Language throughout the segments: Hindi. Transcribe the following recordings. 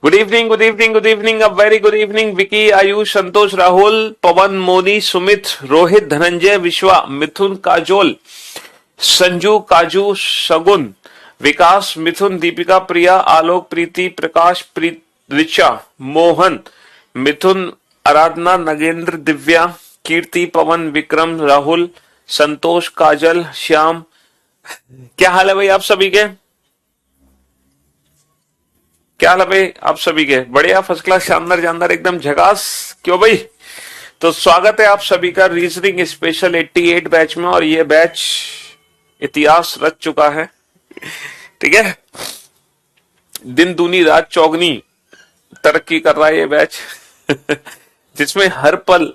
Good evening, good evening, good evening, a very good evening. Vicky, Ayush, Santosh, Rahul, Pawan, Moni, Sumit, Rohit, Dhananjay, Vishwa, Mithun, Kajol, Sanju, काजू, सगुन, विकास, मिथुन, दीपिका, प्रिया, आलोक, प्रीति, प्रकाश, प्रीत, ऋचा, मोहन, मिथुन, आराधना, नगेंद्र, दिव्या, कीर्ति, पवन, विक्रम, राहुल, संतोष, काजल, श्याम। क्या हाल है भाई आप सभी के? क्या हाल है भाई आप सभी के? बढ़िया, फर्स्ट क्लास, शानदार, जानदार, एकदम झकास। क्यों भाई? तो स्वागत है आप सभी का रीजनिंग स्पेशल 88 बैच में, और ये बैच इतिहास रच चुका है। ठीक है, दिन दूनी रात चौगनी तरक्की कर रहा है ये बैच जिसमें हर पल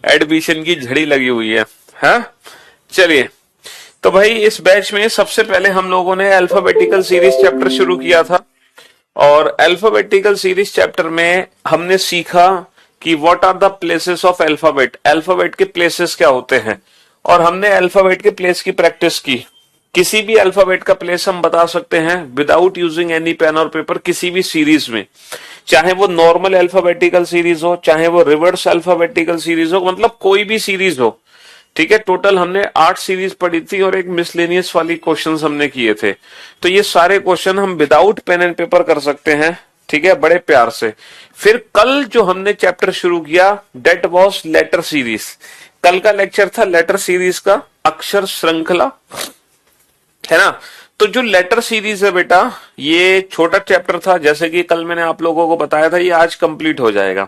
एडमिशन की झड़ी लगी हुई है। हाँ, चलिए। तो भाई इस बैच में सबसे पहले हम लोगों ने अल्फाबेटिकल सीरीज चैप्टर शुरू किया था, और अल्फाबेटिकल सीरीज चैप्टर में हमने सीखा कि what are the places of alphabet, alphabet के प्लेसेस क्या होते हैं, और हमने अल्फाबेट के प्लेस की प्रैक्टिस की। किसी भी अल्फाबेट का प्लेस हम बता सकते हैं विदाउट यूजिंग एनी पेन और पेपर, किसी भी सीरीज में, चाहे वो नॉर्मल अल्फाबेटिकल सीरीज हो, चाहे वो रिवर्स अल्फाबेटिकल सीरीज हो, मतलब कोई भी सीरीज हो। ठीक है, टोटल हमने 8 सीरीज पढ़ी थी और एक मिसलेनियस वाली क्वेश्चंस हमने किए थे। तो ये सारे क्वेश्चन हम विदाउट पेन एंड पेपर कर सकते हैं। ठीक है, बड़े प्यार से। फिर कल जो हमने चैप्टर शुरू किया, डेट वॉज लेटर सीरीज। कल का लेक्चर था लेटर सीरीज का, अक्षर श्रृंखला, है ना। तो जो लेटर सीरीज है बेटा, ये छोटा चैप्टर था, जैसे कि कल मैंने आप लोगों को बताया था, ये आज कंप्लीट हो जाएगा।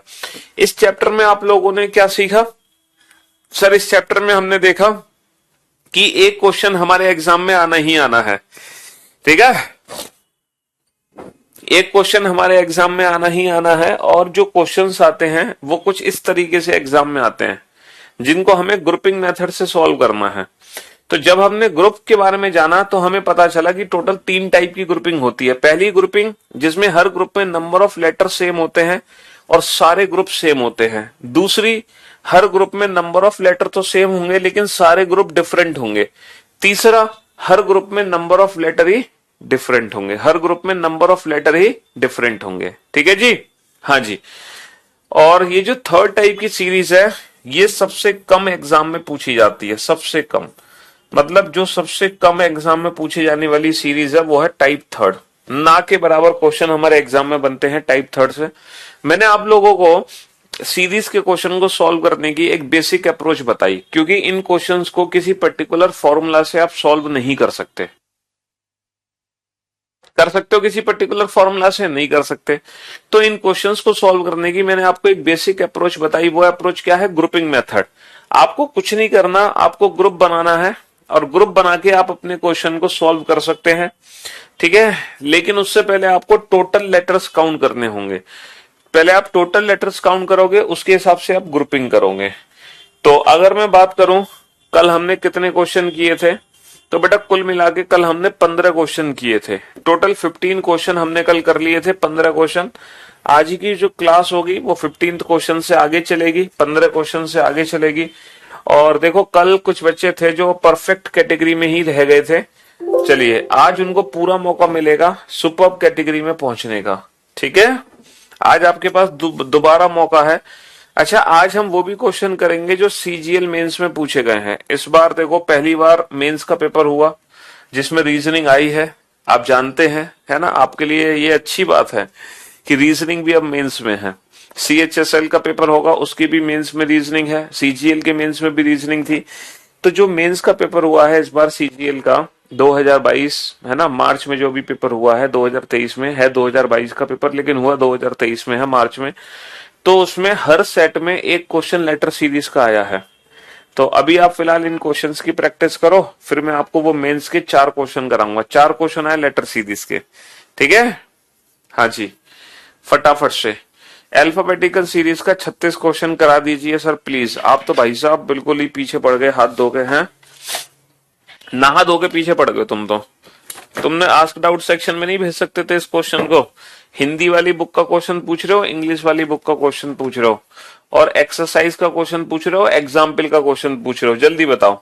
इस चैप्टर में आप लोगों ने क्या सीखा? सर, इस चैप्टर में हमने देखा कि एक क्वेश्चन हमारे एग्जाम में आना ही आना है। ठीक है, एक क्वेश्चन हमारे एग्जाम में आना ही आना है, और जो क्वेश्चंस आते हैं वो कुछ इस तरीके से एग्जाम में आते हैं, जिनको हमें ग्रुपिंग मेथड से सॉल्व करना है। तो जब हमने ग्रुप के बारे में जाना तो हमें पता चला कि टोटल 3 टाइप की ग्रुपिंग होती है। पहली ग्रुपिंग जिसमें हर ग्रुप में नंबर ऑफ लेटर सेम होते हैं और सारे ग्रुप सेम होते हैं। दूसरी, हर ग्रुप में नंबर ऑफ लेटर तो सेम होंगे लेकिन सारे ग्रुप डिफरेंट होंगे। तीसरा, हर ग्रुप में नंबर ऑफ लेटर ही डिफरेंट होंगे, हर ग्रुप में नंबर ऑफ लेटर ही डिफरेंट होंगे। ठीक है जी, हाँ जी। और ये जो थर्ड टाइप की सीरीज है, ये सबसे कम एग्जाम में पूछी जाती है, सबसे कम, मतलब जो सबसे कम एग्जाम में पूछी जाने वाली सीरीज है वो है टाइप थर्ड। ना के बराबर क्वेश्चन हमारे एग्जाम में बनते हैं टाइप थर्ड से। मैंने आप लोगों को सीरीज के क्वेश्चन को सॉल्व करने की एक बेसिक अप्रोच बताई, क्योंकि इन क्वेश्चंस को किसी पर्टिकुलर फॉर्मूला से आप सॉल्व नहीं कर सकते। कर सकते हो किसी पर्टिकुलर फॉर्मूला से? नहीं कर सकते। तो इन क्वेश्चंस को सॉल्व करने की मैंने आपको एक बेसिक अप्रोच बताई। वो अप्रोच क्या है? Grouping method. आपको कुछ नहीं करना, आपको ग्रुप बनाना है, और ग्रुप बना के आप अपने क्वेश्चन को सॉल्व कर सकते हैं। ठीक है, लेकिन उससे पहले आपको टोटल लेटर्स काउंट करने होंगे। पहले आप टोटल लेटर्स काउंट करोगे, उसके हिसाब से आप ग्रुपिंग करोगे। तो अगर मैं बात करूं, कल हमने कितने क्वेश्चन किए थे, तो बेटा कुल मिला के कल हमने 15 क्वेश्चन किए थे। टोटल 15 क्वेश्चन हमने कल कर लिए थे, 15 क्वेश्चन। आज की जो क्लास होगी वो 15 क्वेश्चन से आगे चलेगी, 15 क्वेश्चन से आगे चलेगी। और देखो, कल कुछ बच्चे थे जो परफेक्ट कैटेगरी में ही रह गए थे। चलिए, आज उनको पूरा मौका मिलेगा सुपर्ब कैटेगरी में पहुंचने का। ठीक है, आज आपके पास दोबारा मौका है। अच्छा, आज हम वो भी क्वेश्चन करेंगे जो सीजीएल मेंस में पूछे गए हैं। इस बार देखो, पहली बार मेंस का पेपर हुआ जिसमें रीजनिंग आई है, आप जानते हैं, है ना। आपके लिए ये अच्छी बात है कि रीजनिंग भी अब मेंस में है। सीएचएसएल का पेपर होगा, उसकी भी मेंस में रीजनिंग है, सीजीएल के मेंस में भी रीजनिंग थी। तो जो मेंस का पेपर हुआ है इस बार सीजीएल का 2022, है ना, मार्च में जो भी पेपर हुआ है, 2023 में है 2022 का पेपर, लेकिन हुआ 2023 में है, मार्च में। तो उसमें हर सेट में एक क्वेश्चन लेटर सीरीज का आया है। तो अभी आप फिलहाल इन क्वेश्चंस की प्रैक्टिस करो, फिर मैं आपको वो मेंस के 4 क्वेश्चन कराऊंगा। 4 क्वेश्चन आए लेटर सीरीज के। ठीक है, हाँ जी, फटाफट से अल्फाबेटिकल सीरीज का 36 क्वेश्चन करा दीजिए सर प्लीज। आप तो भाई साहब बिल्कुल ही पीछे पड़ गए, हाथ धो गए हैं, नहा धो के पीछे पड़ गए तुम तो। तुमने आस्क डाउट सेक्शन में नहीं भेज सकते थे इस क्वेश्चन को? हिंदी वाली बुक का क्वेश्चन पूछ रहे हो, इंग्लिश वाली बुक का क्वेश्चन पूछ रहे हो, और एक्सरसाइज का क्वेश्चन पूछ रहे हो, एग्जाम्पल का क्वेश्चन पूछ रहे हो। जल्दी बताओ,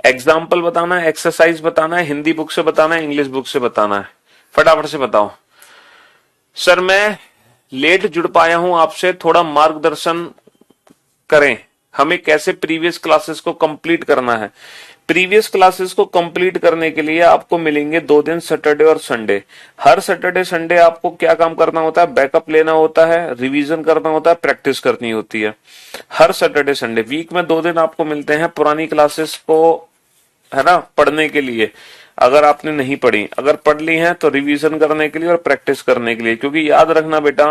एग्जाम्पल बताना है, एक्सरसाइज बताना है, हिंदी बुक से बताना है, इंग्लिश बुक से बताना है। फटाफट से बताओ। सर मैं लेट जुड़ पाया हूं आपसे, थोड़ा मार्गदर्शन करें, हमें कैसे प्रीवियस क्लासेस को कंप्लीट करना है। प्रीवियस क्लासेस को कंप्लीट करने के लिए आपको मिलेंगे 2 दिन, सैटरडे और संडे। हर सैटरडे संडे आपको क्या काम करना होता है? बैकअप लेना होता है, रिवीजन करना होता है, प्रैक्टिस करनी होती है। हर सैटरडे संडे वीक में 2 दिन आपको मिलते हैं पुरानी क्लासेस को, है ना, पढ़ने के लिए। अगर आपने नहीं पढ़ी, अगर पढ़ ली है तो रिवीजन करने के लिए और प्रैक्टिस करने के लिए। क्योंकि याद रखना बेटा,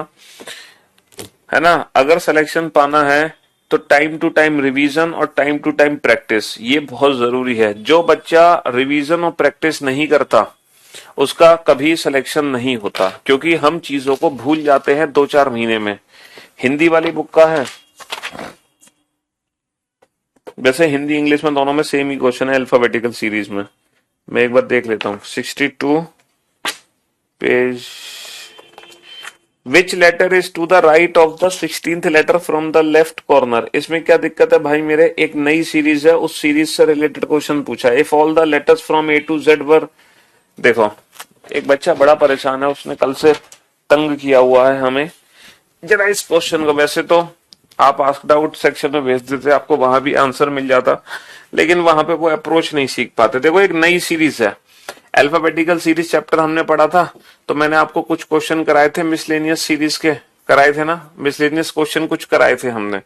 है ना, अगर सिलेक्शन पाना है तो टाइम टू टाइम रिवीजन और टाइम टू टाइम प्रैक्टिस, ये बहुत जरूरी है। जो बच्चा रिवीजन और प्रैक्टिस नहीं करता उसका कभी सिलेक्शन नहीं होता, क्योंकि हम चीजों को भूल जाते हैं 2-4 महीने में। हिंदी वाली बुक का है, वैसे हिंदी इंग्लिश में दोनों में सेम ही क्वेश्चन है अल्फाबेटिकल सीरीज में। मैं एक बार देख लेता हूं, 62 page. Which letter is to the right of the 16th letter from the left corner. इसमें क्या दिक्कत है भाई मेरे? एक नई सीरीज है, उस सीरीज से रिलेटेड क्वेश्चन पूछा है। If all the letters from A to Z वर, देखो एक बच्चा बड़ा परेशान है, उसने कल से तंग किया हुआ है हमें जरा इस क्वेश्चन को। वैसे तो आप आस्क्ड आउट सेक्शन में भेज देते, आपको वहां भी आंसर मिल जाता, लेकिन वहां पे वो अप्रोच नहीं सीख पाते। देखो एक नई सीरीज है, अल्फाबेटिकल सीरीज चैप्टर हमने पढ़ा था, तो मैंने आपको कुछ क्वेश्चन कराए थे मिसलेनियस सीरीज के, कराए थे ना, मिसलेनियस क्वेश्चन कुछ कराए थे हमने।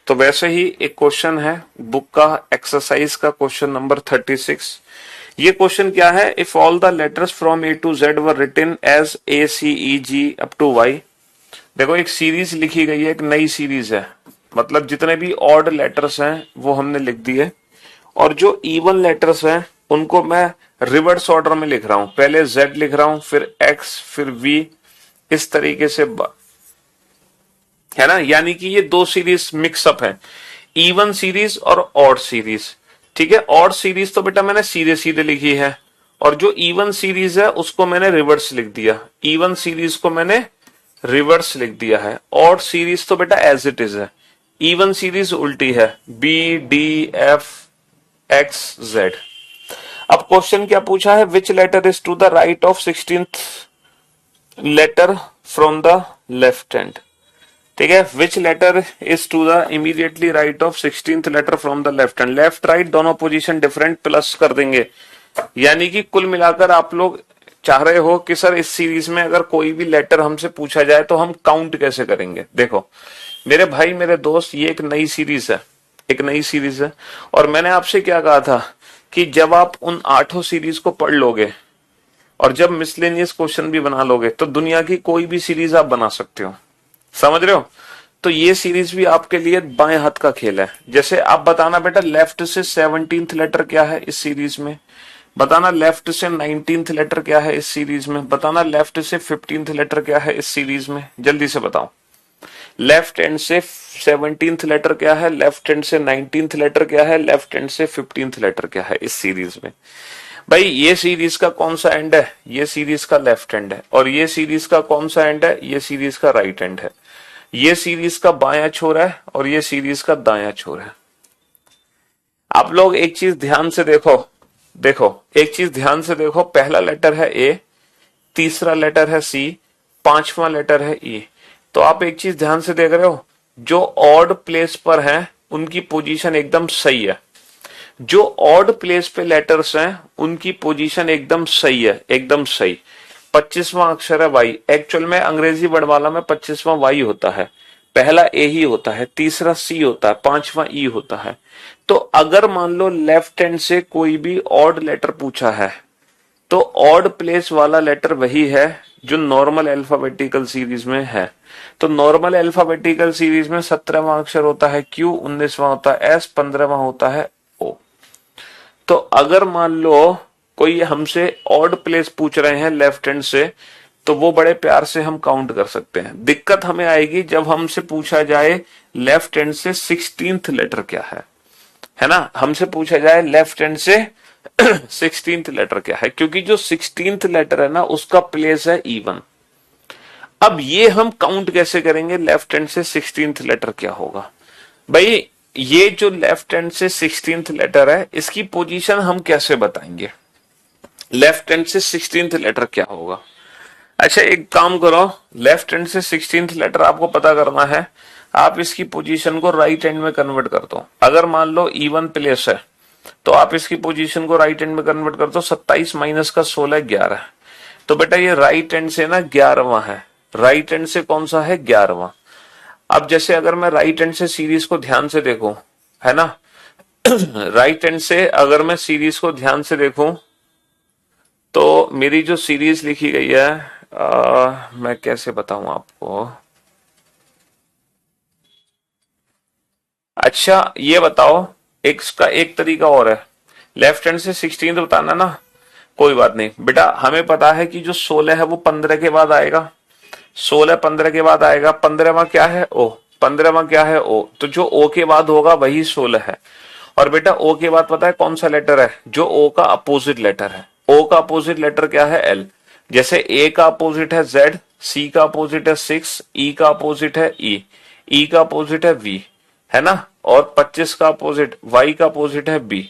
तो वैसे ही एक क्वेश्चन है बुक का, एक्सरसाइज का क्वेश्चन नंबर 36। ये क्वेश्चन क्या है? If all the letters from A to Z were written as A C E G up to Y. देखो एक सीरीज लिखी गई है, एक नई सीरीज है, मतलब जितने भी ऑड लेटर्स हैं वो हमने लिख दिए, और जो इवन लेटर्स हैं उनको मैं रिवर्स ऑर्डर में लिख रहा हूं। पहले Z लिख रहा हूं, फिर X, फिर V, इस तरीके से, है ना। यानी कि ये 2 सीरीज मिक्सअप है, इवन सीरीज और ऑड सीरीज। ठीक है, ऑड सीरीज तो बेटा मैंने सीधे सीधे लिखी है, और जो इवन सीरीज है उसको मैंने रिवर्स लिख दिया। इवन सीरीज को मैंने रिवर्स लिख दिया है, ऑड सीरीज तो बेटा एज इट इज है, इवन सीरीज उल्टी है, B D F X Z। अब क्वेश्चन क्या पूछा है? Which letter is to the right of 16th letter from the left hand. ठीक है, which letter is to the immediately right of 16th letter from the left hand. Left right दोनों पोजीशन डिफरेंट, प्लस कर देंगे। यानी कि कुल मिलाकर आप लोग चाह रहे हो कि सर इस सीरीज में अगर कोई भी लेटर हमसे पूछा जाए तो हम काउंट कैसे करेंगे। देखो मेरे भाई मेरे दोस्त, ये एक नई सीरीज है, एक नई सीरीज है, और मैंने आपसे क्या कहा था कि जब आप उन 8 सीरीज को पढ़ लोगे और जब मिसलेनियस क्वेश्चन भी बना लोगे तो दुनिया की कोई भी सीरीज आप बना सकते हो। समझ रहे हो? तो ये सीरीज भी आपके लिए बाएं हाथ का खेल है। जैसे आप बताना बेटा लेफ्ट से 17th लेटर क्या है इस सीरीज में, बताना लेफ्ट से 19th लेटर क्या है इस सीरीज में, बताना लेफ्ट से 15th लेटर क्या है इस सीरीज में। जल्दी से बताओ, लेफ्ट हैंड से 17th लेटर क्या है, लेफ्ट हैंड से 19th लेटर क्या है, लेफ्ट हैंड से 15th लेटर क्या है इस सीरीज में। भाई ये सीरीज का कौन सा एंड है? ये सीरीज का लेफ्ट हैंड है। और ये सीरीज का कौन सा एंड है? ये सीरीज का राइट हैंड है। ये सीरीज का बायां छोर है और ये सीरीज का दायां छोर है। आप लोग एक चीज ध्यान से देखो, एक चीज ध्यान से देखो, पहला लेटर है ए, तीसरा लेटर है सी, 5वां लेटर है ई। तो आप एक चीज ध्यान से देख रहे हो, जो ऑड प्लेस पर है उनकी पोजीशन एकदम सही है, जो ऑड प्लेस पे लेटर्स हैं उनकी पोजीशन एकदम सही है, एकदम सही। 25वां अक्षर है वाई, एक्चुअल में अंग्रेजी वर्णमाला में 25वां वाई होता है, पहला ए ही होता है, तीसरा सी होता है, 5वां ई होता है। तो अगर मान लो लेफ्ट हैंड से कोई भी ऑड लेटर पूछा है तो ऑड प्लेस वाला लेटर वही है जो नॉर्मल अल्फाबेटिकल सीरीज में है। तो नॉर्मल अल्फाबेटिकल सीरीज में 17वां अक्षर होता है क्यू, 19वां होता है एस, 15वां होता है ओ। तो अगर मान लो कोई हमसे ऑड प्लेस पूछ रहे हैं लेफ्ट हैंड से, तो वो बड़े प्यार से हम काउंट कर सकते हैं। दिक्कत हमें आएगी जब हमसे पूछा जाए लेफ्ट हैंड से 16th लेटर क्या है ना, हमसे पूछा जाए लेफ्ट हैंड से 16th लेटर क्या है, क्योंकि जो 16th लेटर है ना उसका प्लेस है इवन। अब ये हम काउंट कैसे करेंगे लेफ्ट हैंड से 16th लेटर क्या होगा? भाई ये जो लेफ्ट हैंड से 16th लेटर है इसकी पोजीशन हम कैसे बताएंगे? लेफ्ट हैंड से 16th लेटर क्या होगा? अच्छा एक काम करो, लेफ्ट हैंड से 16th लेटर आपको पता करना है, आप इसकी पोजीशन को राइट हैंड में कन्वर्ट कर दो। अगर मान लो इवन प्लेस है तो आप इसकी पोजीशन को राइट हैंड में कन्वर्ट कर दो। 27 माइनस का 16 11। तो बेटा ये राइट हैंड से ना 11वां है, राइट हैंड से कौन सा है 11वां। अब जैसे अगर मैं राइट हैंड से सीरीज को ध्यान से देखूं, है ना, राइट हैंड से अगर मैं सीरीज को ध्यान से देखूं तो मेरी जो सीरीज लिखी गई है, मैं कैसे बताऊं आपको। अच्छा ये बताओ, एक इसका एक तरीका और है, लेफ्ट हैंड से 16 बताना ना, कोई बात नहीं बेटा, हमें पता है कि जो 16 है वो 15 के बाद आएगा, 16 15 के बाद आएगा। 15वां क्या है ओ, 15वां क्या है ओ, तो जो ओ के बाद होगा वही 16 है। और बेटा ओ के बाद पता है कौन सा लेटर है, जो ओ का अपोजिट लेटर है। ओ का अपोजिट लेटर क्या है एल। जैसे ए का अपोजिट है जेड, सी का अपोजिट है 6, ई का अपोजिट है ई, ई का अपोजिट है वी, है ना, और 25 का अपोजिट, वाई का अपोजिट है बी।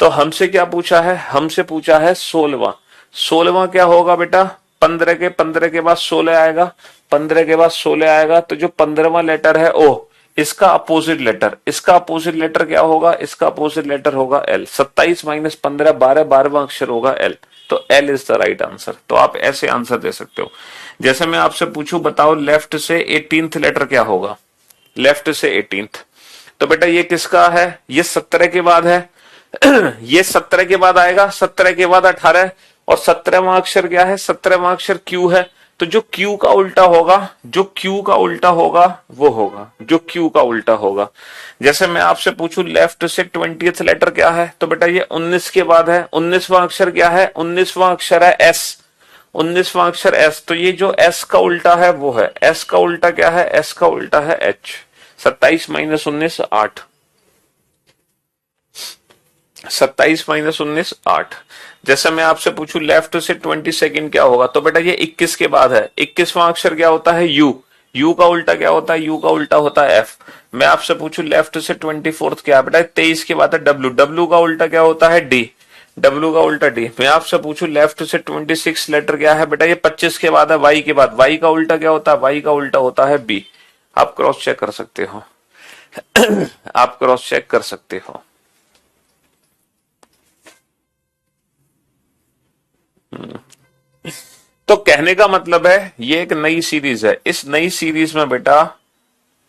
तो हमसे क्या पूछा है, हमसे पूछा है 16वां। 16वां क्या होगा बेटा, 15 के बाद 16 आएगा, 15 के बाद 16 आएगा, तो जो 15वां लेटर है ओ, इसका अपोजिट लेटर, इसका अपोजिट लेटर क्या होगा, इसका अपोजिट लेटर होगा एल। 27 माइनस 15 12, 12वां अक्षर होगा एल। तो L is the right answer. तो आप ऐसे आंसर दे सकते हो। जैसे मैं आपसे पूछूं बताओ लेफ्ट से 18th लेटर क्या होगा, लेफ्ट से 18th, तो बेटा ये किसका है, ये 17 के बाद है। ये 17 के बाद आएगा, 17 के बाद 18, और 17वां अक्षर क्या है, 17वां अक्षर क्यू है। तो जो क्यू का उल्टा होगा, जो क्यू का उल्टा होगा वो होगा, जो क्यू का उल्टा होगा। जैसे मैं आपसे पूछूं लेफ्ट से 20th लेटर क्या है, तो बेटा ये 19 के बाद है। 19वां अक्षर क्या है, 19वां अक्षर है एस, 19वां अक्षर एस। तो ये जो एस का उल्टा है वो है, एस का उल्टा क्या है, एस का उल्टा है एच। 27 minus 19 8, 27 minus 19 8। जैसे मैं आपसे पूछूं लेफ्ट से 22nd क्या होगा, तो बेटा ये 21 के बाद है। 21वां अक्षर क्या होता है यू, यू का उल्टा क्या होता है, यू का उल्टा होता है एफ। मैं आपसे पूछूं लेफ्ट से 24th क्या है, बेटा 23 के बाद है डब्ल्यू, डब्ल्यू का उल्टा क्या होता है डी, डब्ल्यू का उल्टा डी। मैं आपसे पूछूं लेफ्ट से 26 लेटर क्या है, बेटा ये 25 के बाद है वाई के बाद, वाई का उल्टा क्या होता है, वाई का उल्टा होता है बी। आप क्रॉस चेक कर सकते हो। आप क्रॉस चेक कर सकते हो। तो कहने का मतलब है ये एक नई सीरीज है, इस नई सीरीज में बेटा,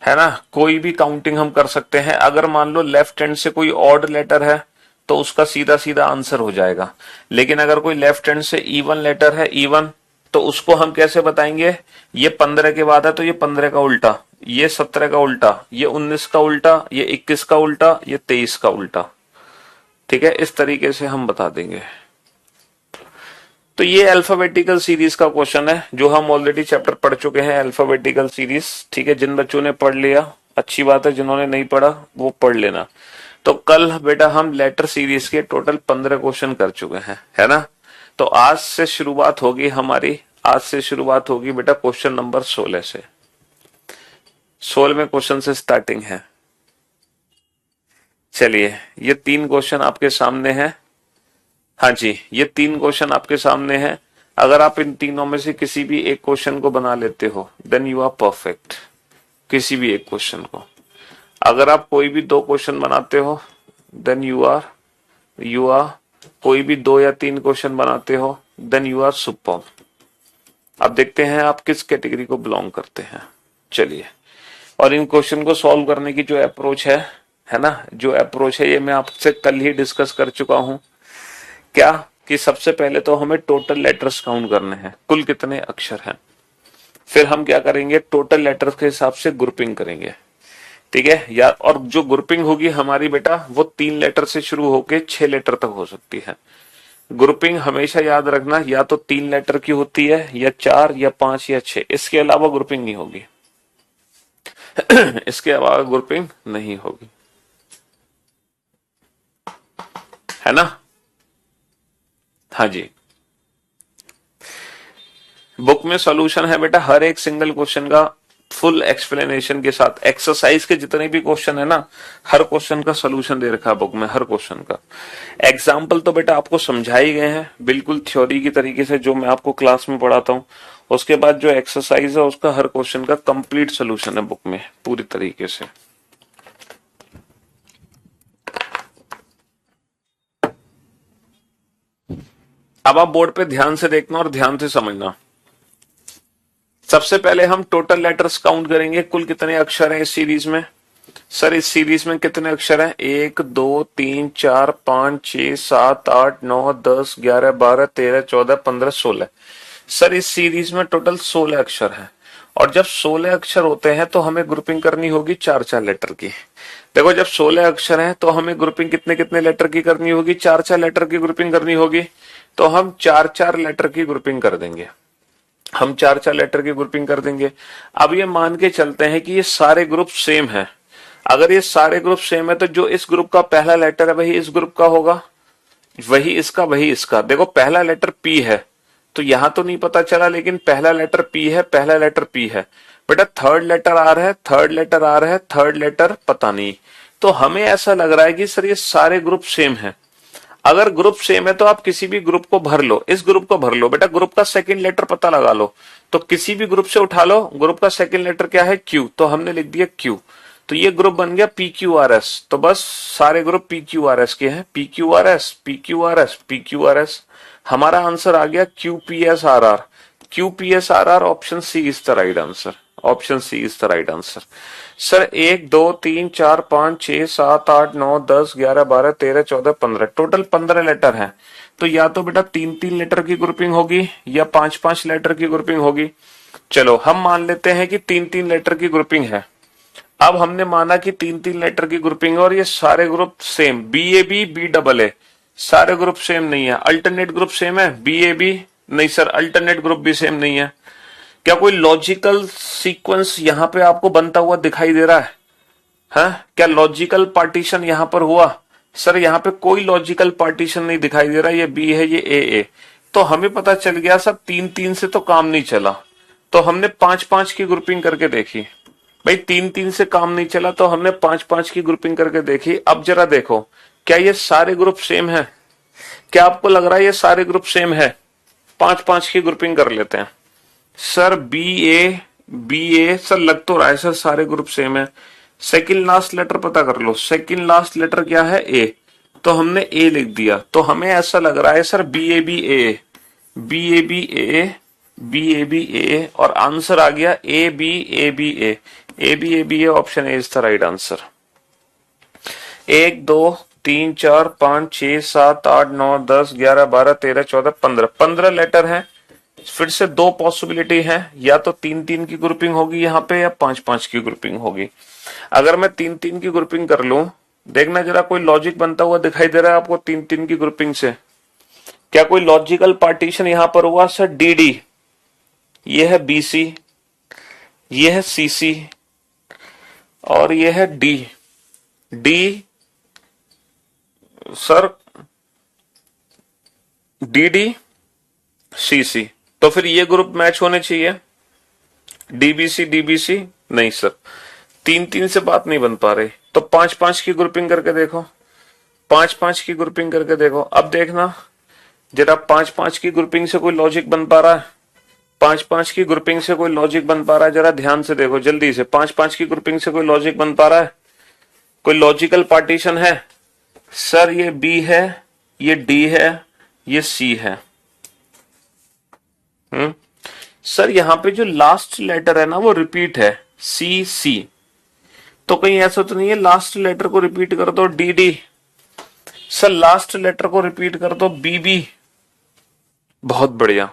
है ना, कोई भी काउंटिंग हम कर सकते हैं। अगर मान लो लेफ्ट हैंड से कोई ऑड लेटर है तो उसका सीधा सीधा आंसर हो जाएगा। लेकिन अगर कोई लेफ्ट हैंड से इवन लेटर है, इवन, तो उसको हम कैसे बताएंगे, ये 15 के बाद है तो ये 15 का उल्टा, ये 17 का उल्टा, ये 19 का उल्टा, ये 21 का उल्टा, ये 23 का उल्टा। ठीक है, इस तरीके से हम बता देंगे। तो ये अल्फाबेटिकल सीरीज का क्वेश्चन है जो हम ऑलरेडी चैप्टर पढ़ चुके हैं, अल्फाबेटिकल सीरीज। ठीक है, जिन बच्चों ने पढ़ लिया अच्छी बात है, जिन्होंने नहीं पढ़ा वो पढ़ लेना। तो कल बेटा हम लेटर सीरीज के टोटल 15 क्वेश्चन कर चुके हैं, है ना। तो आज से शुरुआत होगी हमारी, आज से शुरुआत होगी बेटा क्वेश्चन नंबर 16 से। 16वें क्वेश्चन से स्टार्टिंग है। चलिए ये 3 क्वेश्चन आपके सामने हैं। हाँ जी, ये 3 क्वेश्चन आपके सामने हैं। अगर आप इन तीनों में से किसी भी एक क्वेश्चन को बना लेते हो देन यू आर परफेक्ट। किसी भी एक क्वेश्चन को, अगर आप कोई भी 2 क्वेश्चन बनाते हो देन यू आर कोई भी 2 या 3 क्वेश्चन बनाते हो देन यू आर सुपर। अब देखते हैं आप किस कैटेगरी को बिलोंग करते हैं। चलिए, और इन क्वेश्चन को सॉल्व करने की जो अप्रोच है ना, जो अप्रोच है ये मैं आपसे कल ही डिस्कस कर चुका हूं। क्या कि सबसे पहले तो हमें टोटल लेटर्स काउंट करने हैं, कुल कितने अक्षर हैं। फिर हम क्या करेंगे, टोटल लेटर्स के हिसाब से ग्रुपिंग करेंगे। ठीक है यार, और जो ग्रुपिंग होगी हमारी बेटा वो 3 लेटर से शुरू होके 6 लेटर तक हो सकती है। ग्रुपिंग हमेशा याद रखना, या तो 3 लेटर की होती है, या 4 या 5 या 6, इसके अलावा ग्रुपिंग नहीं होगी। इसके अलावा ग्रुपिंग नहीं होगी, है ना। हाँ जी, बुक में सॉल्यूशन है बेटा हर एक सिंगल क्वेश्चन का फुल एक्सप्लेनेशन के साथ। एक्सरसाइज के जितने भी क्वेश्चन है ना, हर क्वेश्चन का सॉल्यूशन दे रखा है बुक में, हर क्वेश्चन का। एग्जाम्पल तो बेटा आपको समझाई गए हैं बिल्कुल थ्योरी की तरीके से, जो मैं आपको क्लास में पढ़ाता हूँ, उसके बाद जो एक्सरसाइज है उसका हर क्वेश्चन का कंप्लीट सोल्यूशन है बुक में पूरी तरीके से। अब आप बोर्ड पे ध्यान से देखना और ध्यान से समझना। सबसे पहले हम टोटल लेटर्स काउंट करेंगे, कुल कितने अक्षर हैं इस सीरीज में। सर इस सीरीज में कितने अक्षर हैं? 1 2 3 4 5 6 7 8 9 10 11 12 13 14 15 16। सर इस सीरीज में टोटल 16 अक्षर हैं, और जब 16 अक्षर होते हैं तो हमें ग्रुपिंग करनी होगी 4-4 लेटर की। देखो जब 16 अक्षर हैं तो हमें ग्रुपिंग कितने कितने लेटर की करनी होगी? 4-4 लेटर की ग्रुपिंग करनी होगी। तो हम 4-4 लेटर की ग्रुपिंग कर देंगे, हम 4-4 लेटर की ग्रुपिंग कर देंगे। अब ये मान के चलते हैं कि ये सारे ग्रुप सेम है। अगर ये सारे ग्रुप सेम है तो जो इस ग्रुप का पहला लेटर है वही इस ग्रुप का होगा, वही इसका वही इसका। देखो पहला लेटर पी है तो यहां तो नहीं पता चला, लेकिन पहला लेटर पी है, पहला लेटर पी है। बेटा थर्ड लेटर आर है, थर्ड लेटर आर है, थर्ड लेटर पता नहीं। तो हमें ऐसा लग रहा है कि सर ये सारे ग्रुप सेम है। अगर ग्रुप सेम है तो आप किसी भी ग्रुप को भर लो, इस ग्रुप को भर लो। बेटा ग्रुप का सेकंड लेटर पता लगा लो, तो किसी भी ग्रुप से उठा लो। ग्रुप का सेकंड लेटर क्या है? क्यू, तो हमने लिख दिया क्यू। तो ये ग्रुप बन गया पी क्यू आर एस। तो बस सारे group P Q R S के हैं, P Q R S, P Q R S, P Q R S. हमारा आंसर आ गया Q P S R R, Q P S R R. Option C is the right answer, option C is the right answer. Sir 1 2 3 4 5 6 7 8 9 10 11 12 13 14 15 total 15 letter हैं। तो या तो बेटा 3-3 लेटर की ग्रुपिंग होगी या 5-5 लेटर की ग्रुपिंग होगी। चलो हम मान लेते हैं कि 3-3 लेटर की ग्रुपिंग है। अब हमने माना कि 3-3 लेटर की ग्रुपिंग है और ये सारे group same, B A B B double A, सारे ग्रुप सेम नहीं है। अल्टरनेट ग्रुप सेम है, बी ए बी नहीं सर, अल्टरनेट ग्रुप भी सेम नहीं है। क्या कोई लॉजिकल सीक्वेंस यहाँ पे आपको बनता हुआ दिखाई दे रहा है? क्या लॉजिकल पार्टीशन यहाँ पर हुआ? सर यहाँ पे कोई लॉजिकल पार्टीशन नहीं दिखाई दे रहा। ये बी है, ये ए। तो हमें पता चल गया सर 3-3 से तो काम नहीं चला, तो हमने 5-5 की ग्रुपिंग करके देखी। भाई 3-3 से काम नहीं चला तो हमने 5-5 की ग्रुपिंग करके देखी। अब जरा देखो क्या ये सारे ग्रुप सेम है? क्या आपको लग रहा है ये सारे ग्रुप सेम है? 5-5 की ग्रुपिंग कर लेते हैं। सर बी ए सर लग तो रहा है सर सारे ग्रुप सेम है। सेकंड लास्ट लेटर पता कर लो, सेकंड लास्ट लेटर क्या है? ए, तो हमने ए लिख दिया। तो हमें ऐसा लग रहा है sir B A B A, B A B A, B A B A, और आंसर आ गया A B A B A, A B A B A. Option A is the right answer. 1 2 3 4 5 6 7 8 9 10 11 12 13 14 15 15 letter हैं। फिर से दो पॉसिबिलिटी है, या तो 3-3 की ग्रुपिंग होगी यहाँ पे या 5-5 की ग्रुपिंग होगी। अगर मैं 3-3 की ग्रुपिंग कर लूं, देखना जरा कोई लॉजिक बनता हुआ दिखाई दे रहा है आपको 3-3 की ग्रुपिंग से? क्या कोई लॉजिकल पार्टीशन यहां पर हुआ? सर डी डी, ये है बी सी, ये है सी सी, और ये है D D. Sir D D C C, तो फिर ये ग्रुप मैच होने चाहिए। डीबीसी डीबीसी नहीं सर, 3-3 से बात नहीं बन पा रही। तो 5-5 की ग्रुपिंग करके देखो, 5-5 की ग्रुपिंग करके देखो। अब देखना जरा 5-5 की ग्रुपिंग से कोई लॉजिक बन पा रहा है? 5-5 की ग्रुपिंग से कोई लॉजिक बन पा रहा है? जरा ध्यान से देखो जल्दी से। 5-5 की ग्रुपिंग से कोई लॉजिक बन पा रहा है? कोई लॉजिकल पार्टीशन है? सर ये बी है, ये डी है, ये सी है। सर यहाँ पे जो लास्ट लेटर है ना वो रिपीट है, सी सी। तो कहीं ऐसा तो नहीं है लास्ट लेटर को रिपीट कर दो D D? Sir last letter को रिपीट कर दो बी बी। बहुत बढ़िया।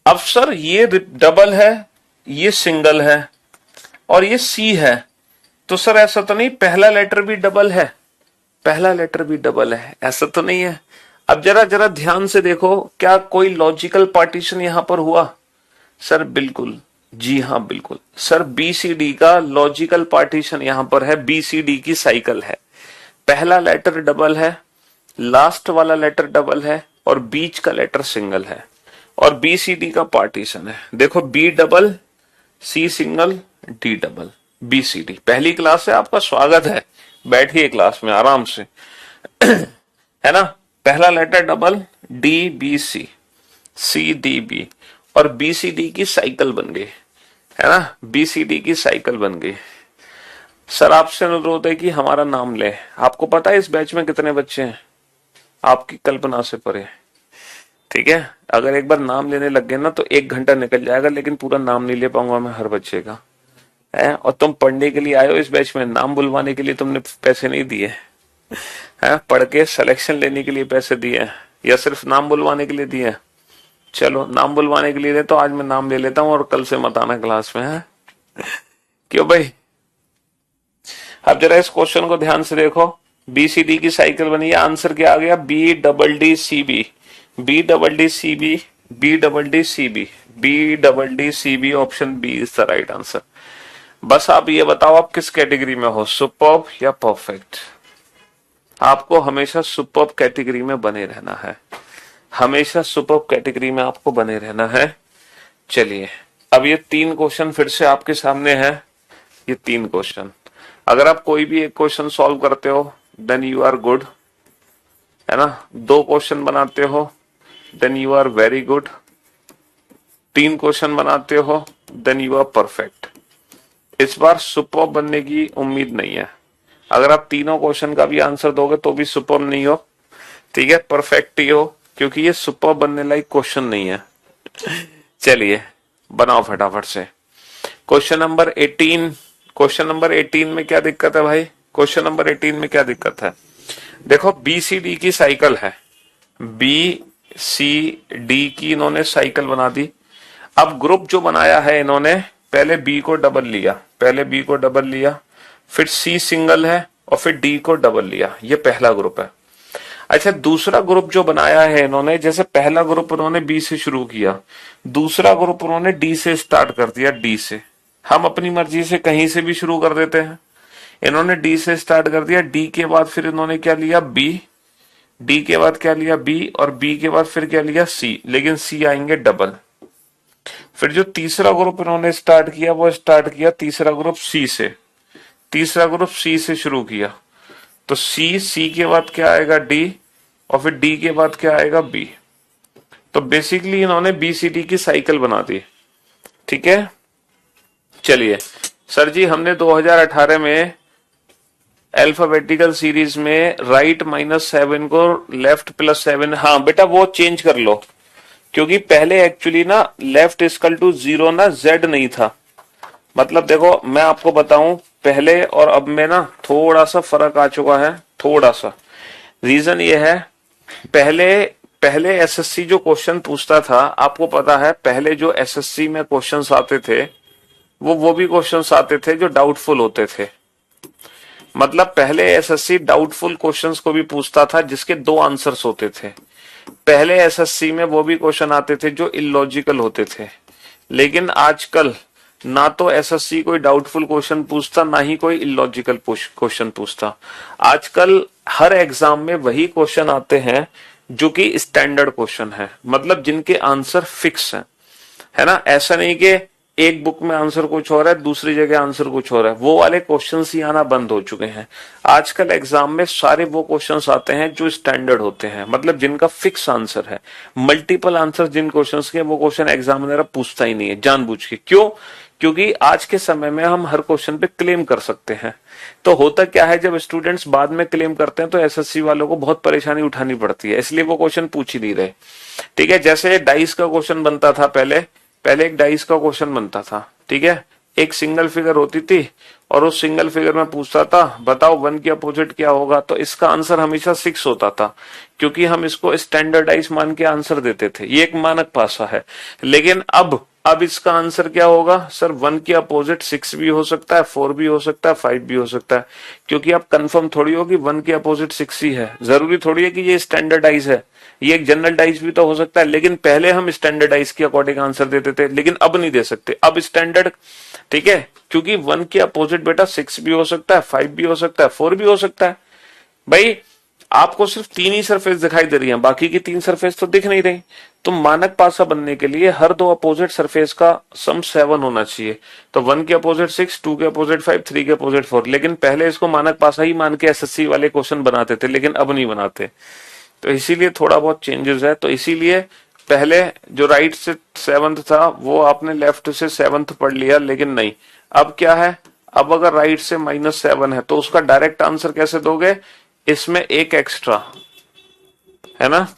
अब सर ये डबल है, ये सिंगल है, और ये सी है। तो सर ऐसा तो नहीं पहला लेटर भी डबल है? पहला लेटर भी डबल है, ऐसा तो नहीं है। अब जरा जरा ध्यान से देखो, क्या कोई लॉजिकल पार्टीशन यहां पर हुआ? सर बिल्कुल, जी हाँ बिल्कुल। सर बीसीडी का लॉजिकल पार्टीशन यहां पर है, बीसीडी की साइकिल है। पहला लेटर डबल है, लास्ट वाला लेटर डबल है, और बीच का लेटर सिंगल है, और बीसीडी का पार्टीशन है। देखो B double, C single, D double, BCD. पहली क्लास से आपका स्वागत है, बैठिए क्लास में आराम से है ना। पहला letter double, D B C, C D B, और बीसीडी की साइकिल बन गई, है ना, बीसीडी की साइकिल बन गई। सर आपसे अनुरोध है कि हमारा नाम ले। आपको पता है इस बैच में कितने बच्चे हैं? आपकी कल्पना से परे। ठीक है, अगर एक बार नाम लेने लग गए ना तो 1 घंटा निकल जाएगा, लेकिन पूरा नाम नहीं ले पाऊंगा मैं हर बच्चे का, है। और तुम पढ़ने के लिए आए हो इस बैच में, नाम बुलवाने के लिए तुमने पैसे नहीं दिए है, पढ़ के सिलेक्शन लेने के लिए पैसे दिए हैं या सिर्फ नाम बुलवाने के लिए दिए हैं? चलो नाम बुलवाने के लिए दे तो आज मैं नाम ले लेता हूं और कल से मत आना क्लास में, है क्यों भाई? अब जरा इस क्वेश्चन को ध्यान से देखो, बीसीडी की साइकिल बनी है, आंसर क्या आ गया? B double D C B, B double D C B, B double D C B, B double D C B, option B is the right answer. बस आप ये बताओ आप किस कैटेगरी में हो, सुपर्ब या परफेक्ट? आपको हमेशा सुपर्ब कैटेगरी में बने रहना है, हमेशा सुपर्ब कैटेगरी में आपको बने रहना है। चलिए अब ये 3 क्वेश्चन फिर से आपके सामने है, ये 3 क्वेश्चन, अगर आप कोई भी एक क्वेश्चन सॉल्व करते हो देन यू आर गुड, है ना। 2 क्वेश्चन बनाते हो then you are very good, 3 question बनाते हो देन यू आर परफेक्ट। इस बार सुपर्ब बनने की उम्मीद नहीं है, अगर आप तीनों क्वेश्चन का भी आंसर दोगे तो भी सुपर्ब नहीं हो, ठीक है, परफेक्ट ही हो, क्योंकि ये सुपर्ब बनने लायक क्वेश्चन नहीं है। चलिए बनाओ फटाफट से। क्वेश्चन नंबर 18, क्वेश्चन नंबर 18 में क्या दिक्कत है भाई? क्वेश्चन नंबर 18 में क्या दिक्कत है? देखो बीसीडी की साइकिल है, बी सी डी की इन्होंने साइकिल बना दी। अब ग्रुप जो बनाया है इन्होंने, पहले बी को डबल लिया, पहले बी को डबल लिया, फिर सी सिंगल है और फिर डी को डबल लिया, ये पहला ग्रुप है। अच्छा दूसरा ग्रुप जो बनाया है इन्होंने, जैसे पहला ग्रुप उन्होंने बी से शुरू किया, दूसरा ग्रुप उन्होंने डी से स्टार्ट कर दिया, डी से। हम अपनी मर्जी से कहीं से भी शुरू कर देते हैं, इन्होंने डी से स्टार्ट कर दिया, डी के बाद फिर इन्होंने क्या लिया? बी, डी के बाद क्या लिया? बी, और बी के बाद फिर क्या लिया? सी, लेकिन सी आएंगे डबल। फिर जो तीसरा ग्रुप इन्होंने स्टार्ट किया वो स्टार्ट किया तीसरा ग्रुप सी से, तीसरा ग्रुप सी से शुरू किया, तो सी, सी के बाद क्या आएगा? डी, और फिर डी के बाद क्या आएगा? बी। तो बेसिकली इन्होंने बीसीडी की साइकिल बना दी, ठीक है। चलिए सर जी हमने 2018 में अल्फाबेटिकल सीरीज में राइट -7 को लेफ्ट +7, हाँ बेटा वो चेंज कर लो, क्योंकि पहले एक्चुअली ना लेफ्ट इक्वल टू 0 ना जेड नहीं था। मतलब देखो मैं आपको बताऊं, पहले और अब में ना थोड़ा सा फर्क आ चुका है, थोड़ा सा। रीजन ये है, पहले एसएससी जो क्वेश्चन पूछता था, आपको पता है पहले जो एसएससी में क्वेश्चंस आते थे वो भी क्वेश्चंस आते थे जो डाउटफुल होते थे। मतलब पहले एसएससी डाउटफुल क्वेश्चंस को भी पूछता था जिसके 2 आंसर्स होते थे। पहले एसएससी में वो भी क्वेश्चन आते थे जो इलॉजिकल होते थे। लेकिन आजकल ना तो एसएससी कोई डाउटफुल क्वेश्चन पूछता, ना ही कोई इलॉजिकल क्वेश्चन पूछता। आजकल हर एग्जाम में वही क्वेश्चन आते हैं जो कि स्टैंडर्ड क्वेश्चन है, मतलब जिनके आंसर फिक्स है ना। ऐसा नहीं कि एक बुक में आंसर कुछ हो रहा है, दूसरी जगह आंसर कुछ हो रहा है, वो वाले क्वेश्चंस ही आना बंद हो चुके हैं। आजकल एग्जाम में सारे वो क्वेश्चंस आते हैं जो स्टैंडर्ड होते हैं, मतलब जिनका फिक्स आंसर है। मल्टीपल आंसर जिन क्वेश्चंस के, वो क्वेश्चन एग्जामिनर पूछता ही नहीं है जानबूझ के। क्यों? क्योंकि आज के समय में हम हर क्वेश्चन पे क्लेम कर सकते हैं। तो होता क्या है, जब स्टूडेंट्स बाद में क्लेम करते हैं तो एसएससी वालों को बहुत परेशानी उठानी पड़ती है, इसलिए वो क्वेश्चन पूछ ही नहीं रहे। ठीक है, जैसे डाइस का क्वेश्चन बनता था पहले एक डाइस का क्वेश्चन बनता था, ठीक है, एक सिंगल फिगर होती थी और उस सिंगल फिगर में पूछता था बताओ 1 की अपोजिट क्या होगा, तो इसका आंसर हमेशा 6 होता था, क्योंकि हम इसको स्टैंडर्डाइज मान के आंसर देते थे। ये एक मानक पासा है। लेकिन अब इसका आंसर क्या होगा? सर 1 की अपोजिट 6 भी हो सकता है, 4 भी हो सकता है, 5 भी हो सकता है, क्योंकि आप कंफर्म थोड़ी हो कि 1 की अपोजिट 6 ही है। जरूरी थोड़ी है कि ये स्टैंडर्डाइज है, ये एक जनरलाइज भी तो हो सकता है। लेकिन पहले हम स्टैंडर्डाइज के अकॉर्डिंग आंसर देते थे, लेकिन अब नहीं दे सकते, अब स्टैंडर्ड। ठीक है, क्योंकि 1 की अपोजिट बेटा 6 भी हो सकता है, 5 भी हो सकता है, 4 भी हो सकता है। भाई आपको सिर्फ 3 ही सरफेस दिखाई दे रही है, बाकी की 3 सरफेस तो दिख नहीं रही। तो मानक पासा बनने के लिए हर 2 अपोजिट सरफेस का सम 7 होना चाहिए। तो 1 के अपोजिट 6, 2 के अपोजिट 5, 3 के अपोजिट 4। लेकिन पहले इसको मानक पासा ही मान के एसएससी वाले क्वेश्चन बनाते थे, लेकिन अब नहीं बनाते। तो इसीलिए थोड़ा बहुत चेंजेस है। तो इसीलिए पहले जो राइट से सेवंथ था वो आपने लेफ्ट से सेवंथ पढ़ लिया, लेकिन नहीं, अब क्या है, अब अगर राइट से -7 है तो उसका डायरेक्ट आंसर कैसे दोगे, इसमें एक एक्स्ट्रा, है ना।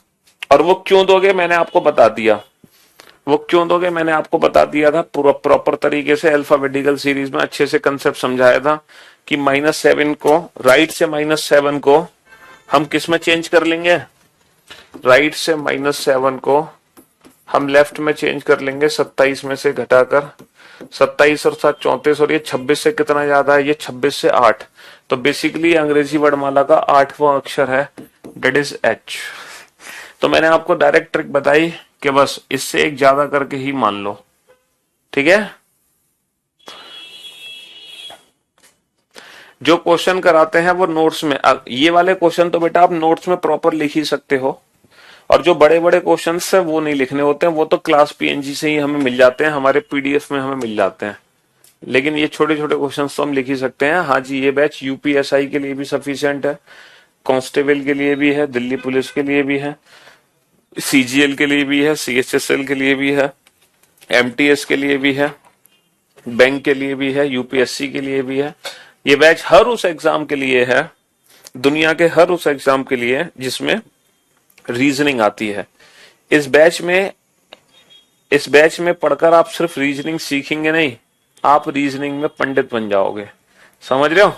और वो क्यों दोगे मैंने आपको बता दिया, वो क्यों दोगे मैंने आपको बता दिया था, पूरा प्रॉपर तरीके से अल्फाबेटिकल सीरीज में अच्छे से कंसेप्ट समझाया था कि -7 को, राइट से -7 को हम किस में चेंज कर लेंगे, राइट से -7 को हम लेफ्ट में चेंज कर लेंगे, 27 में से घटाकर, 27 और 7 34, और ये 26 से कितना ज्यादा है, ये 26 से 8, तो बेसिकली अंग्रेजी वर्णमाला का 8वां अक्षर है, डेट इज एच। तो मैंने आपको डायरेक्ट ट्रिक बताई कि बस इससे एक ज्यादा करके ही मान लो, ठीक है। जो क्वेश्चन कराते हैं वो नोट्स में, ये वाले क्वेश्चन तो बेटा आप नोट्स में प्रॉपर लिख ही सकते हो, और जो बड़े बड़े क्वेश्चन है वो नहीं लिखने होते हैं, वो तो क्लास पीएनजी से ही हमें मिल जाते हैं, हमारे पीडीएफ में हमें मिल जाते हैं, लेकिन ये छोटे छोटे क्वेश्चन तो हम लिख ही सकते हैं। हाँ जी, ये बैच यूपीएसआई के लिए भी सफिशिएंट है, कांस्टेबल के लिए भी है, दिल्ली पुलिस के लिए भी है, सीजीएल के लिए भी है, सीएचएसएल के लिए भी है, एमटीएस के लिए भी है, बैंक के लिए भी है, यूपीएससी के लिए भी है। ये बैच हर उस एग्जाम के लिए है, दुनिया के हर उस एग्जाम के लिए जिसमें रीजनिंग आती है। इस बैच में पढ़कर आप सिर्फ रीजनिंग सीखेंगे नहीं, आप रीजनिंग में पंडित बन जाओगे, समझ रहे हो।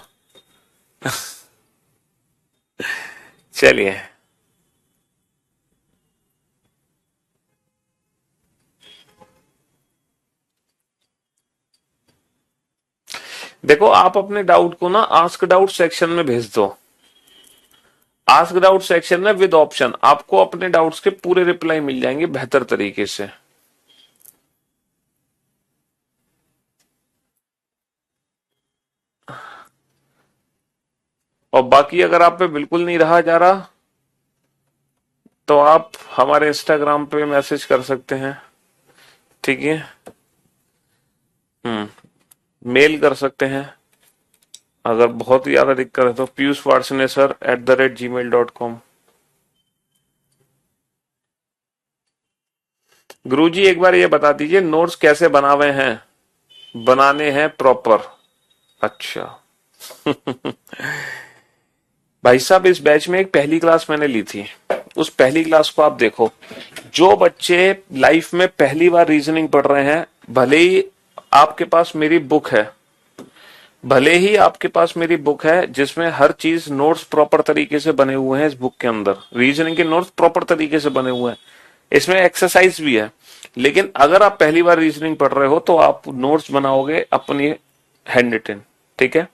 चलिए, देखो आप अपने डाउट को ना आस्क डाउट सेक्शन में भेज दो, आस्क डाउट सेक्शन में विद ऑप्शन आपको अपने डाउट्स के पूरे रिप्लाई मिल जाएंगे बेहतर तरीके से। और बाकी अगर आप पे बिल्कुल नहीं रहा जा रहा तो आप हमारे इंस्टाग्राम पे मैसेज कर सकते हैं, ठीक है, मेल कर सकते हैं, अगर बहुत ज्यादा दिक्कत है तो piyushvarsnesar@gmail.com। गुरुजी एक बार ये बता दीजिए नोट्स कैसे बनावे हैं, बनाने हैं प्रॉपर, अच्छा। भाई साहब इस बैच में एक पहली क्लास मैंने ली थी, उस पहली क्लास को आप देखो, जो बच्चे लाइफ में पहली बार रीजनिंग पढ़ रहे हैं, भले ही आपके पास मेरी बुक है, भले ही आपके पास मेरी बुक है जिसमें हर चीज नोट्स प्रॉपर तरीके से बने हुए हैं, इस बुक के अंदर रीजनिंग के नोट्स प्रॉपर तरीके से बने हुए हैं, इसमें एक्सरसाइज भी है, लेकिन अगर आप पहली बार रीजनिंग पढ़ रहे हो तो आप नोट्स बनाओगे अपनी हैंड रिटन, ठीक है,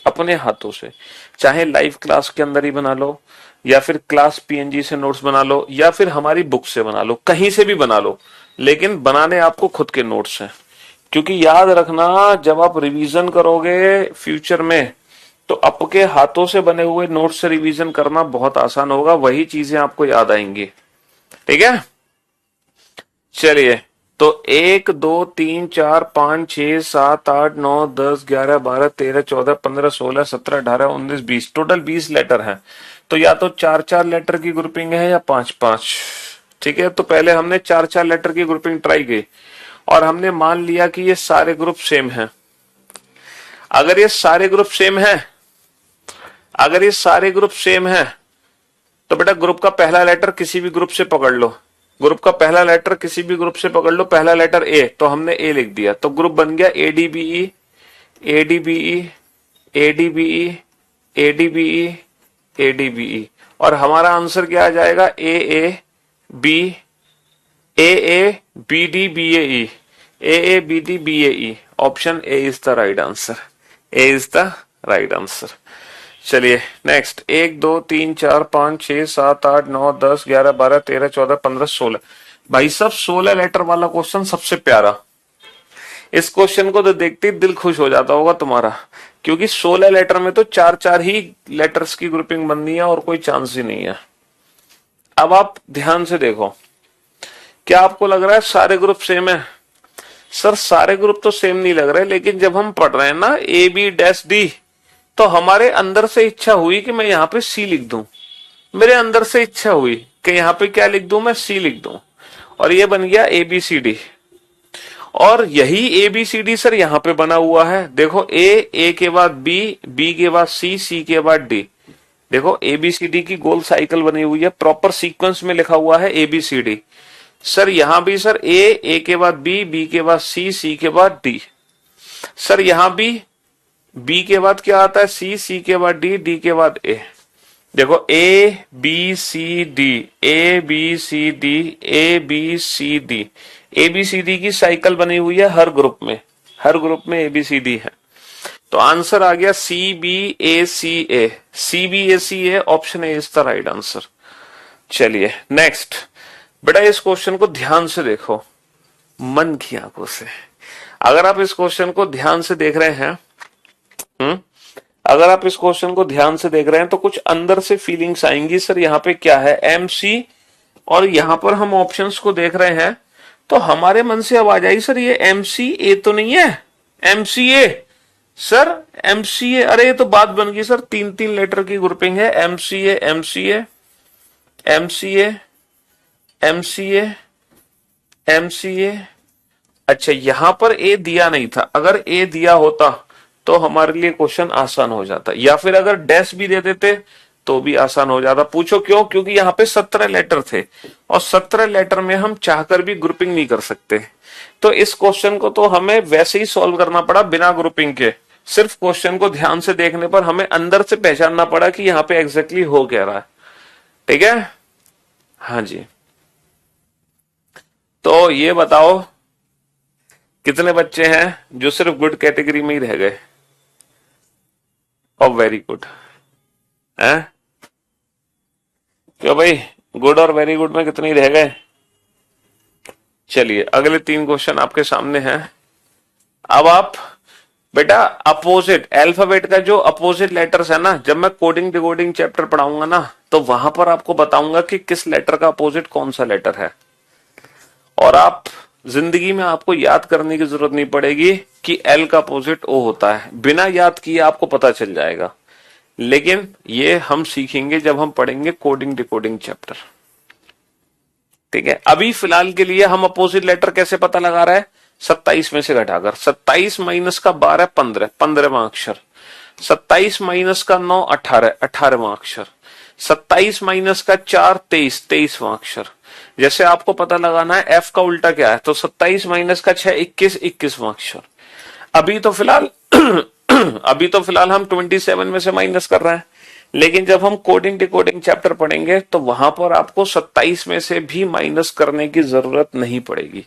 अपने हाथों से, चाहे लाइव क्लास के अंदर ही बना लो, या फिर क्लास पीएनजी से नोट्स बना लो, या फिर हमारी बुक से बना लो, कहीं से भी बना लो, लेकिन बनाने आपको खुद के नोट्स हैं। क्योंकि याद रखना जब आप रिवीजन करोगे फ्यूचर में तो आपके हाथों से बने हुए नोट्स से रिवीजन करना बहुत आसान होगा, वही चीजें आपको याद आएंगी, ठीक है। चलिए, तो 1 2 3 4 5 6 7 8 9 10 11 12 13 14 15 16 17 18 19 20, टोटल 20 लेटर हैं, तो या तो 4-4 लेटर की ग्रुपिंग है या 5-5, ठीक है। तो पहले हमने 4-4 लेटर की ग्रुपिंग ट्राई की और हमने मान लिया कि ये सारे ग्रुप सेम हैं। अगर ये सारे ग्रुप सेम हैं, अगर ये सारे ग्रुप सेम हैं तो बेटा ग्रुप का पहला लेटर किसी भी ग्रुप से पकड़ लो, ग्रुप का पहला लेटर किसी भी ग्रुप से पकड़ लो, पहला लेटर ए, तो हमने ए लिख दिया, तो ग्रुप बन गया एडीबीई, एडीबीई, एडीबीई, एडीबीई, एडीबीई, और हमारा आंसर क्या आ जाएगा, A A B, A A B D B A B D B A, option A is the right answer, A is the right answer. चलिए नेक्स्ट, 1 2 3 4 5 6 7 8 9 10 11 12 13 14 15 16, भाई साहब 16 लेटर वाला क्वेश्चन सबसे प्यारा, इस क्वेश्चन को तो देखते ही दिल खुश हो जाता होगा तुम्हारा, क्योंकि 16 लेटर में तो 4-4 ही लेटर्स की ग्रुपिंग बननी है और कोई चांस ही नहीं है। अब आप ध्यान से देखो, क्या आपको लग रहा है सारे ग्रुप सेम है, सर सारे ग्रुप तो सेम नहीं लग रहे, लेकिन जब हम पढ़ रहे हैं ना ए बी डैश डी, तो हमारे अंदर से इच्छा हुई कि मैं यहाँ पे सी लिख दूं, मेरे अंदर से इच्छा हुई कि यहाँ पे क्या लिख दूं, मैं सी लिख दूं, और ये बन गया ABCD। और यही ABCD सर यहां पे बना हुआ है, देखो A के बाद B के बाद C के बाद D। देखो ABCD की गोल साइकिल बनी हुई है, प्रॉपर सीक्वेंस में लिखा हुआ है ABCD। सर यहां भी सर A के बाद B के बाद C के बाद D। सर यहां भी B के बाद क्या आता है, C के बाद D के बाद A। देखो ABCD ABCD की साइकिल बनी हुई है हर ग्रुप में, हर ग्रुप में ABCD है। तो आंसर आ गया CBACA option A is the right answer. चलिए नेक्स्ट, बेटा इस क्वेश्चन को ध्यान से देखो, मन की आंखों से। अगर आप इस क्वेश्चन को ध्यान से देख रहे हैं, अगर आप इस क्वेश्चन को ध्यान से देख रहे हैं तो कुछ अंदर से फीलिंग्स आएंगी, सर यहाँ पे क्या है MC, और यहां पर हम ऑप्शंस को देख रहे हैं तो हमारे मन से आवाज आई सर ये MCA तो नहीं है, MCA सर MCA, अरे ये तो बात बन गई सर, 3 लेटर की ग्रुपिंग है, MCA MCA MCA MCA MCA। अच्छा यहां पर A दिया नहीं था, अगर A दिया होता तो हमारे लिए क्वेश्चन आसान हो जाता, या फिर अगर डैश भी दे देते तो भी आसान हो जाता। पूछो क्यों, क्योंकि यहाँ पे 17 लेटर थे और 17 लेटर में हम चाहकर भी ग्रुपिंग नहीं कर सकते। तो इस क्वेश्चन को तो हमें वैसे ही सॉल्व करना पड़ा बिना ग्रुपिंग के, सिर्फ क्वेश्चन को ध्यान से देखने पर हमें अंदर से पहचानना पड़ा कि यहाँ पे एग्जैक्टली हो क्या रहा है। ठीक है, हाँ जी। तो ये बताओ कितने बच्चे हैं जो सिर्फ गुड कैटेगरी में ही रह गए और वेरी गुड है? क्यों भाई, गुड और वेरी गुड में कितने ही रह गए? चलिए अगले 3 क्वेश्चन आपके सामने हैं। अब आप बेटा अपोजिट अल्फाबेट का जो अपोजिट लेटर्स है ना, जब मैं कोडिंग डिकोडिंग चैप्टर पढ़ाऊंगा ना तो वहां पर आपको बताऊंगा कि किस लेटर का अपोजिट कौन सा लेटर है। और आप जिंदगी में आपको याद करने की जरूरत नहीं पड़ेगी कि L का अपोजिट O होता है, बिना याद किए आपको पता चल जाएगा। लेकिन ये हम सीखेंगे जब हम पढ़ेंगे कोडिंग डिकोडिंग चैप्टर। ठीक है, अभी फिलहाल के लिए हम अपोजिट लेटर कैसे पता लगा रहे हैं, 27 में से घटाकर, 27 माइनस का 12 15, 15वां अक्षर, 27 माइनस का 9 18, 18वां अक्षर, 27 माइनस का 4 23, 23वां अक्षर। जैसे आपको पता लगाना है F का उल्टा क्या है, तो 27 माइनस का 6 21, 21वां अक्षर। अभी तो फिलहाल अभी तो फिलहाल हम 27 में से माइनस कर रहे हैं, लेकिन जब हम कोडिंग डिकोडिंग चैप्टर पढ़ेंगे तो वहां पर आपको 27 में से भी माइनस करने की जरूरत नहीं पड़ेगी,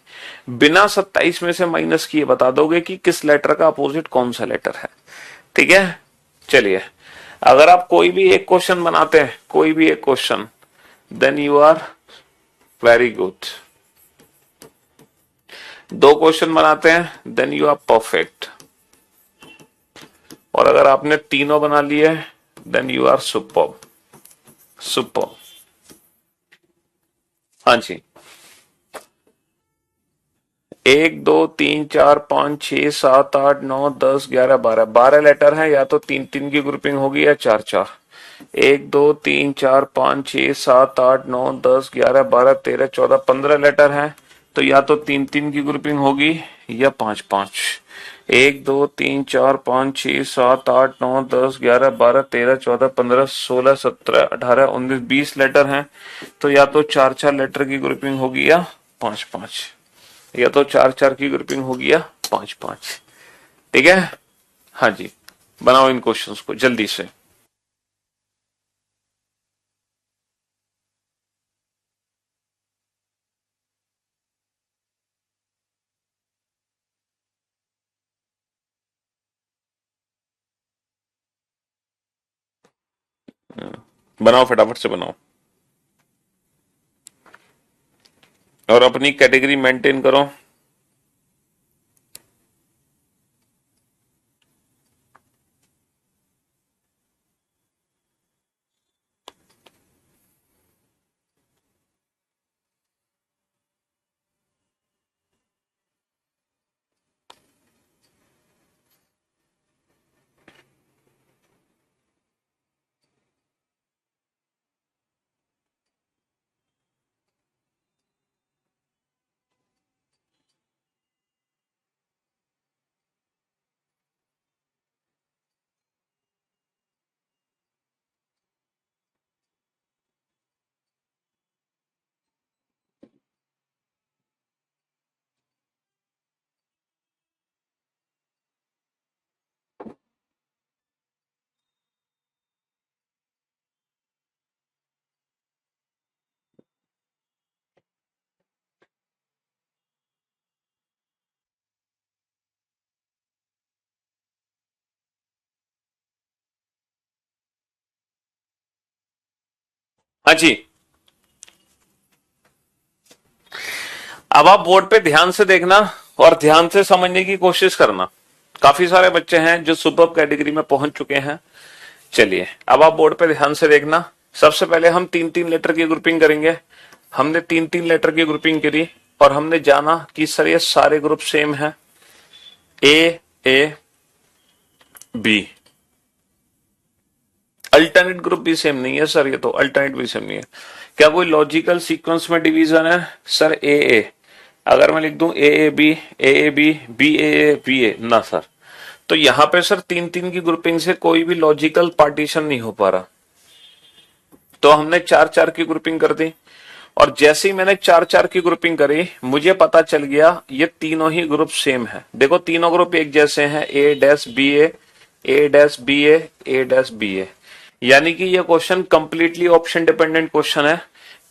बिना 27 में से माइनस किए बता दोगे कि किस लेटर का अपोजिट कौन सा लेटर है। ठीक है, चलिए अगर आप कोई भी एक क्वेश्चन बनाते हैं, कोई भी एक question, then you are very good. 2 question बनाते हैं देन यू आर परफेक्ट, और अगर आपने तीनों बना लिए then you are super super. हाँ जी, 1 2 3 4 5 6 7 8 9 10 11 12, 12 लेटर हैं, या तो 3 3 की ग्रुपिंग होगी या 4 4। 1 2 3 4 5 6 7 8 9 10 11 12 13 14 15 लेटर हैं, तो या तो 3 3 की ग्रुपिंग होगी या 5 5। 1 2 3 4 5 6 7 8 9 10 11 12 13 14 15 16 17 18 19 20 लेटर हैं, तो या तो 4 4 लेटर की ग्रुपिंग होगी या 5 5, या तो 4 4 की ग्रुपिंग होगी या 5 5। ठीक है, हाँ जी, बनाओ इन क्वेश्चंस को जल्दी से। बनाओ फटाफट से बनाओ, और अपनी कैटेगरी मेंटेन करो। हाँ जी, अब आप बोर्ड पे ध्यान से देखना और ध्यान से समझने की कोशिश करना। काफी सारे बच्चे हैं जो सुपर कैटेगरी में पहुंच चुके हैं। चलिए अब आप बोर्ड पे ध्यान से देखना। सबसे पहले हम तीन तीन लेटर की ग्रुपिंग करेंगे। हमने तीन तीन लेटर की ग्रुपिंग करी और हमने जाना कि सर ये सारे ग्रुप सेम है, ए बी। अल्टरनेट ग्रुप भी सेम नहीं है सर, ये तो अल्टरनेट भी सेम नहीं है। क्या कोई लॉजिकल सीक्वेंस में डिवीजन है? सर ए, अगर मैं लिख दूं ए बी बी ए ना सर। तो यहां पे सर तीन तीन की ग्रुपिंग से कोई भी लॉजिकल पार्टीशन नहीं हो पा रहा, तो हमने चार चार की ग्रुपिंग कर दी। और जैसे ही मैंने चार चार की ग्रुपिंग करी मुझे पता चल गया ये तीनों ही ग्रुप सेम है। देखो तीनों ग्रुप एक जैसे हैं, ए डैश बी ए डैश बी ए डैश बी ए। यानी कि ये question completely option dependent question है,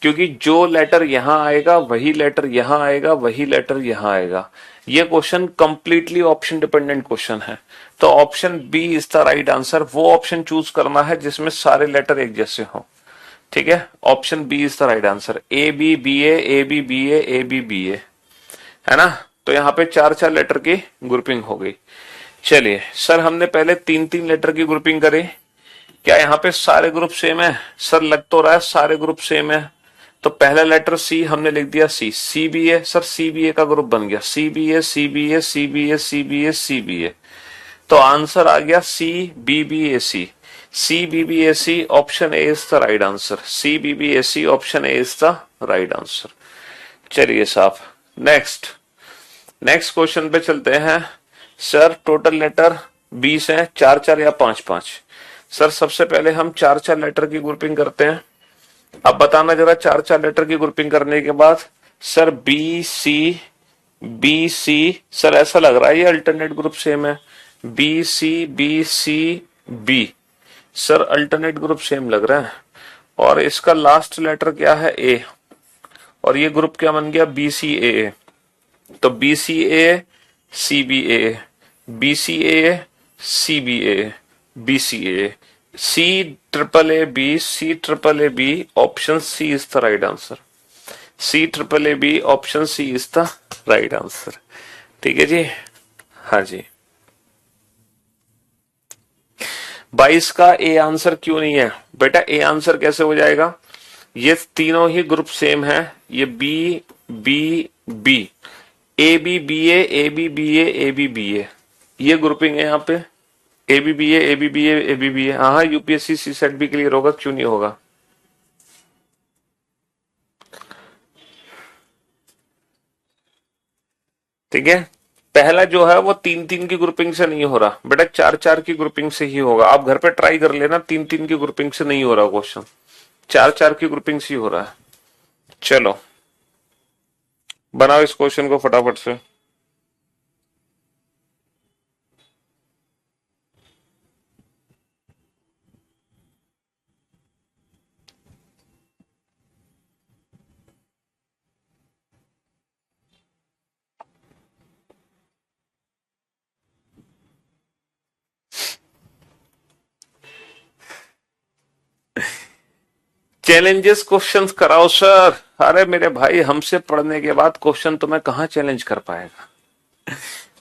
क्योंकि जो लेटर यहां आएगा वही लेटर यहां आएगा, वही लेटर यहां आएगा। ये question completely option dependent question है। तो option B is the right answer. वो ऑप्शन चूज करना है जिसमें सारे लेटर एक जैसे हों। ठीक है, option B is the right answer. A B B A, है ना। तो यहाँ पे चार चार लेटर की ग्रुपिंग हो गई। चलिए सर हमने पहले तीन तीन लेटर की ग्रुपिंग करी। क्या यहाँ पे सारे ग्रुप सेम है? सर लग तो रहा है सारे ग्रुप सेम है। तो पहला लेटर सी हमने लिख दिया, C B A. Sir C B A का ग्रुप बन गया, C B A C B A C B A C B A C B A. तो आंसर आ गया C B B A C. C B B A C option A is the right answer. C B B A C option A is the right answer. चलिए साहब, नेक्स्ट नेक्स्ट क्वेश्चन पे चलते हैं। सर टोटल लेटर 20 है, चार चार या पांच पांच? सर सबसे पहले हम चार चार लेटर की ग्रुपिंग करते हैं। अब बताना जरा, चार चार लेटर की ग्रुपिंग करने के बाद सर बी सी, सर ऐसा लग रहा है ये अल्टरनेट ग्रुप सेम है। B C B, sir alternate group same लग रहा है। और इसका लास्ट लेटर क्या है? ए। और ये ग्रुप क्या बन गया? B C A. तो B C A C B A, B C A C B A, B C A C triple A B, C triple A B option C is the right answer. C triple A B option C is the right answer. ठीक है जी, हाँ जी। 22 का ए आंसर क्यों नहीं है? बेटा ए आंसर कैसे हो जाएगा? ये तीनों ही ग्रुप सेम है। ये B B B, A B B A, ये ग्रुपिंग है यहाँ पे। A B B A B B A B B A. हाँ यूपीएससी सी सेट भी क्लियर होगा, क्यों नहीं होगा। ठीक है, पहला जो है वो तीन तीन की ग्रुपिंग से नहीं हो रहा बेटा, चार चार की ग्रुपिंग से ही होगा। आप घर पे ट्राई कर लेना, तीन तीन की ग्रुपिंग से नहीं हो रहा क्वेश्चन, चार चार की ग्रुपिंग से ही हो रहा है। चलो बनाओ इस क्वेश्चन को फटाफट से। चैलेंजेस क्वेश्चंस कराओ सर। अरे मेरे भाई, हमसे पढ़ने के बाद क्वेश्चन तुम्हें कहाँ चैलेंज कर पाएगा?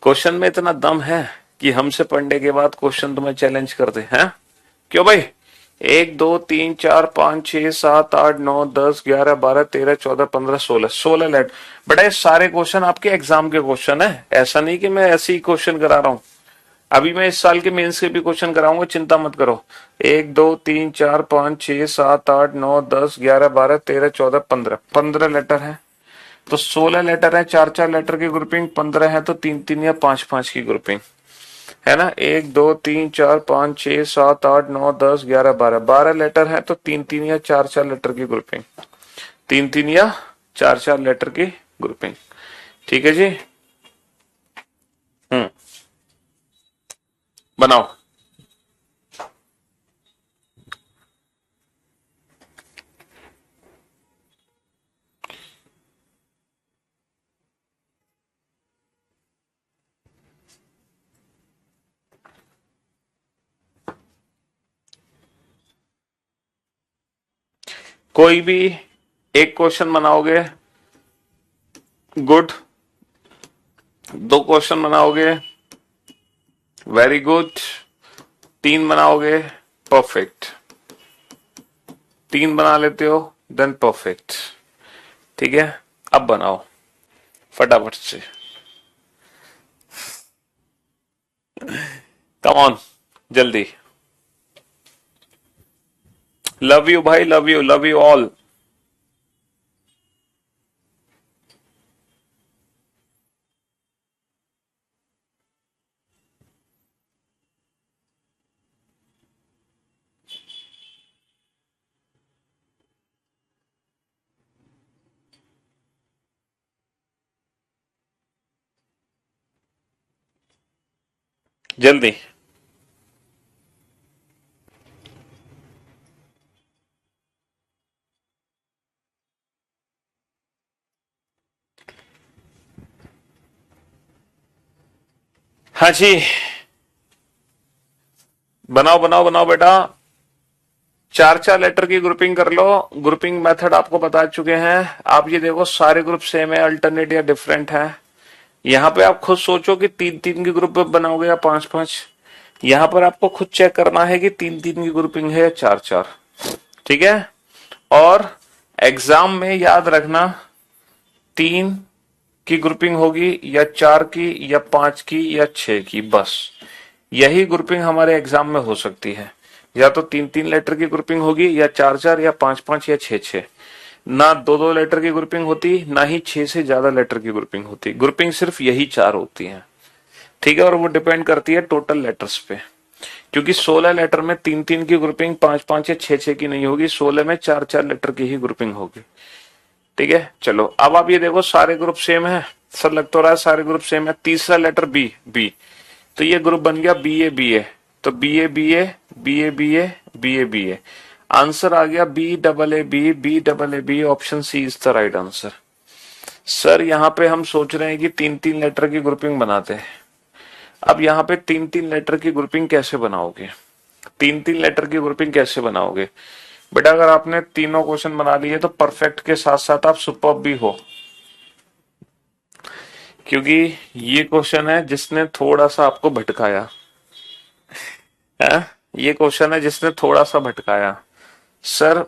क्वेश्चन में इतना दम है कि हमसे पढ़ने के बाद क्वेश्चन तुम्हें चैलेंज कर दे हैं? क्यों भाई? एक दो तीन चार पांच छह सात आठ नौ 10 11 12 13 14 15 16 लेट। बेटा ये सारे क्वेश्चन आपके एग्जाम के क्वेश्चन है, ऐसा नहीं कि मैं ऐसे ही क्वेश्चन करा रहा हूं। अभी मैं इस साल के मेंस के भी क्वेश्चन कराऊंगा, चिंता मत करो। एक दो तीन चार पांच छह सात आठ नौ 10 11 12 13 14 15, 15 लेटर है तो 16 लेटर है। चार चार लेटर की ग्रुपिंग, 15 है तो तीन तीन या पांच पांच की ग्रुपिंग, है ना। एक दो तीन चार पांच छह सात आठ नौ 10 11 12, 12 लेटर है तो तीन तीन या चार चार लेटर की ग्रुपिंग, तीन तीन या चार चार लेटर की ग्रुपिंग। ठीक है जी, बनाओ। कोई भी एक क्वेश्चन बनाओगे, गुड। दो क्वेश्चन बनाओगे, वेरी गुड। तीन बनाओगे, परफेक्ट। तीन बना लेते हो, देन परफेक्ट। ठीक है, अब बनाओ फटाफट से। कम ऑन, जल्दी। लव यू भाई, लव यू ऑल। जल्दी। हाँ जी, बनाओ बनाओ बनाओ बेटा। चार चार लेटर की ग्रुपिंग कर लो। ग्रुपिंग मेथड आपको बता चुके हैं। आप ये देखो, सारे ग्रुप सेम है, अल्टरनेट या डिफरेंट है। यहाँ पे आप खुद सोचो कि तीन तीन की ग्रुप बनाओगे या पांच पांच। यहाँ पर आपको खुद चेक करना है कि तीन तीन की ग्रुपिंग है या चार चार। ठीक है, और एग्जाम में याद रखना, तीन की ग्रुपिंग होगी या चार की या पांच की या छह की, बस यही ग्रुपिंग हमारे एग्जाम में हो सकती है। या तो तीन तीन लेटर की ग्रुपिंग होगी, या चार चार, या पांच पांच, या छह छह। ना दो दो लेटर की ग्रुपिंग होती, ना ही छह से ज्यादा लेटर की ग्रुपिंग होती। ग्रुपिंग सिर्फ यही चार होती है। ठीक है, और वो डिपेंड करती है टोटल लेटर्स पे, क्योंकि 16 लेटर में तीन तीन की ग्रुपिंग, पांच पांच या छह छह की नहीं होगी। 16 में चार चार लेटर की ही ग्रुपिंग होगी। ठीक है, चलो अब आप ये देखो, सारे ग्रुप सेम है। सर लग तो रहा है सारे ग्रुप सेम है। तीसरा लेटर बी, बी, तो ये ग्रुप बन गया बी ए बी ए। तो B A B A, B A B A, B A B A. Answer आ गया B double A B, B double A B. Option C is the right answer. Sir यहाँ पे हम सोच रहे हैं कि तीन तीन लेटर की ग्रुपिंग बनाते हैं। अब यहाँ पे तीन तीन लेटर की ग्रुपिंग कैसे बनाओगे? तीन तीन लेटर की ग्रुपिंग कैसे बनाओगे बेटा? अगर आपने तीनों क्वेश्चन बना लिए तो परफेक्ट के साथ साथ आप सुपर्ब भी हो, क्योंकि ये क्वेश्चन है जिसने थोड़ा सा आपको भटकाया है। ये क्वेश्चन है जिसने थोड़ा सा भटकाया। सर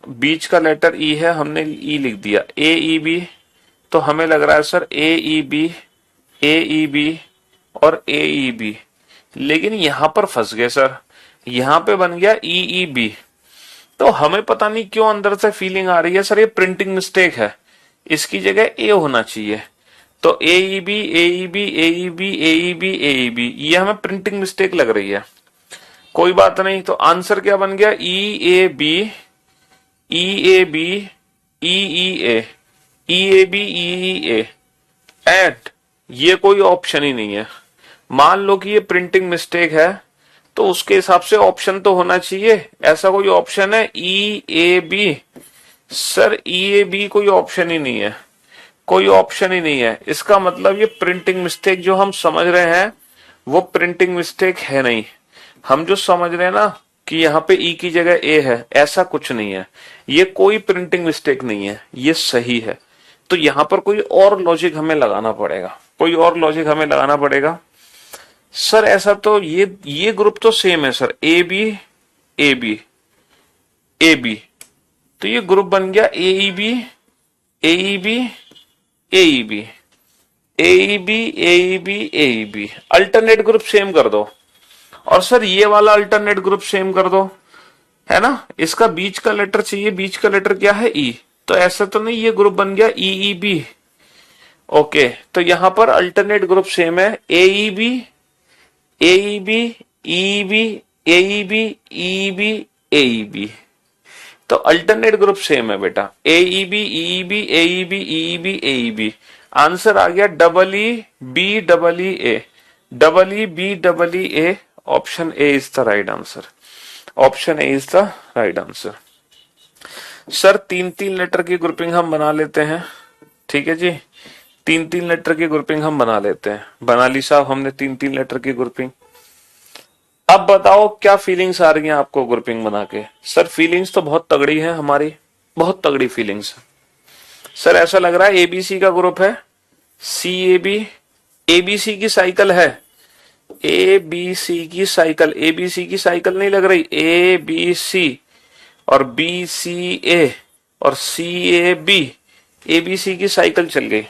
बीच का लेटर ई है, हमने ई लिख दिया, ए ई बी। तो हमें लग रहा है sir A E B, A E B और ए ई बी, लेकिन यहां पर फंस गए सर। यहां पे बन गया ई ई बी। तो हमें पता नहीं क्यों अंदर से फीलिंग आ रही है सर ये प्रिंटिंग मिस्टेक है, इसकी जगह ए होना चाहिए। तो ए E B, A E B, A E B, A E B, A E B, ये हमें प्रिंटिंग मिस्टेक लग रही है। कोई बात नहीं, तो आंसर क्या बन गया? E A B, E A B, E E A, E A B, E E A. And ये कोई ऑप्शन ही नहीं है। मान लो कि ये प्रिंटिंग मिस्टेक है, तो उसके हिसाब से ऑप्शन तो होना चाहिए। ऐसा कोई ऑप्शन है E A B? Sir E A B कोई ऑप्शन ही नहीं है, कोई ऑप्शन ही नहीं है। इसका मतलब ये प्रिंटिंग मिस्टेक जो हम समझ रहे हैं वो प्रिंटिंग मिस्टेक है नहीं। हम जो समझ रहे हैं ना कि यहाँ पे ई की जगह ए है, ऐसा कुछ नहीं है। ये कोई प्रिंटिंग मिस्टेक नहीं है, ये सही है। तो यहाँ पर कोई और लॉजिक हमें लगाना पड़ेगा, कोई और लॉजिक हमें लगाना पड़ेगा। सर ऐसा तो ये ग्रुप तो सेम है sir, A B, A B, A B. तो ये ग्रुप बन गया A E B, A E B, A E B, A E B, A E B, A E B. Alternate group same कर दो। और सर ये वाला अल्टरनेट ग्रुप सेम कर दो, है ना? इसका बीच का लेटर चाहिए, बीच का लेटर क्या है? ई। तो ऐसा तो नहीं, ये ग्रुप बन गया ई ई बी। ओके, तो यहां पर अल्टरनेट ग्रुप सेम है, A E B, A E B, E B, A E B, E B, A E B. तो अल्टरनेट ग्रुप सेम है बेटा, A E B, E B, A E B, E B, A E B. Answer आ गया double E B double E A, double E B double E A. Option A is the right answer. Option A is the right answer. Sir तीन तीन लेटर की ग्रुपिंग हम बना लेते हैं। ठीक है जी, तीन तीन लेटर की ग्रुपिंग हम बना लेते हैं। बना ली साहब हमने तीन तीन लेटर की ग्रुपिंग। अब बताओ क्या फीलिंग्स आ रही हैं आपको ग्रुपिंग बना के? सर फीलिंग्स तो बहुत तगड़ी है हमारी। बहुत तगड़ी फीलिंग्स है। सर ऐसा लग रहा है एबीसी का ग्रुप है, सी ए बी, एबीसी की साइकिल है, एबीसी की साइकिल, एबीसी की साइकिल नहीं लग रही, ए बी सी और बी सी ए और सी ए बी, एबीसी की साइकिल चल गई।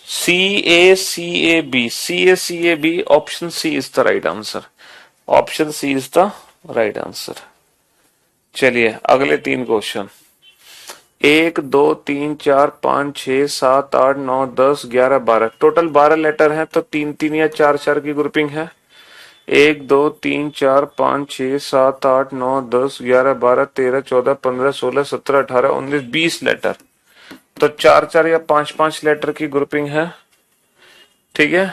C A B, C A B, option C is the right answer, option C is the right answer. चलिए अगले 3 क्वेश्चन। 1 2 3 4 5 6 7 8 9 10 11 12, टोटल 12 लेटर हैं तो 3 3 या 4 4 की ग्रुपिंग है। 1 2 3 4 5 6 7 8 9 10 11 12 13 14 15 16 17 18 19 20 लेटर, तो 4 4 या 5 5 लेटर की ग्रुपिंग है। ठीक है,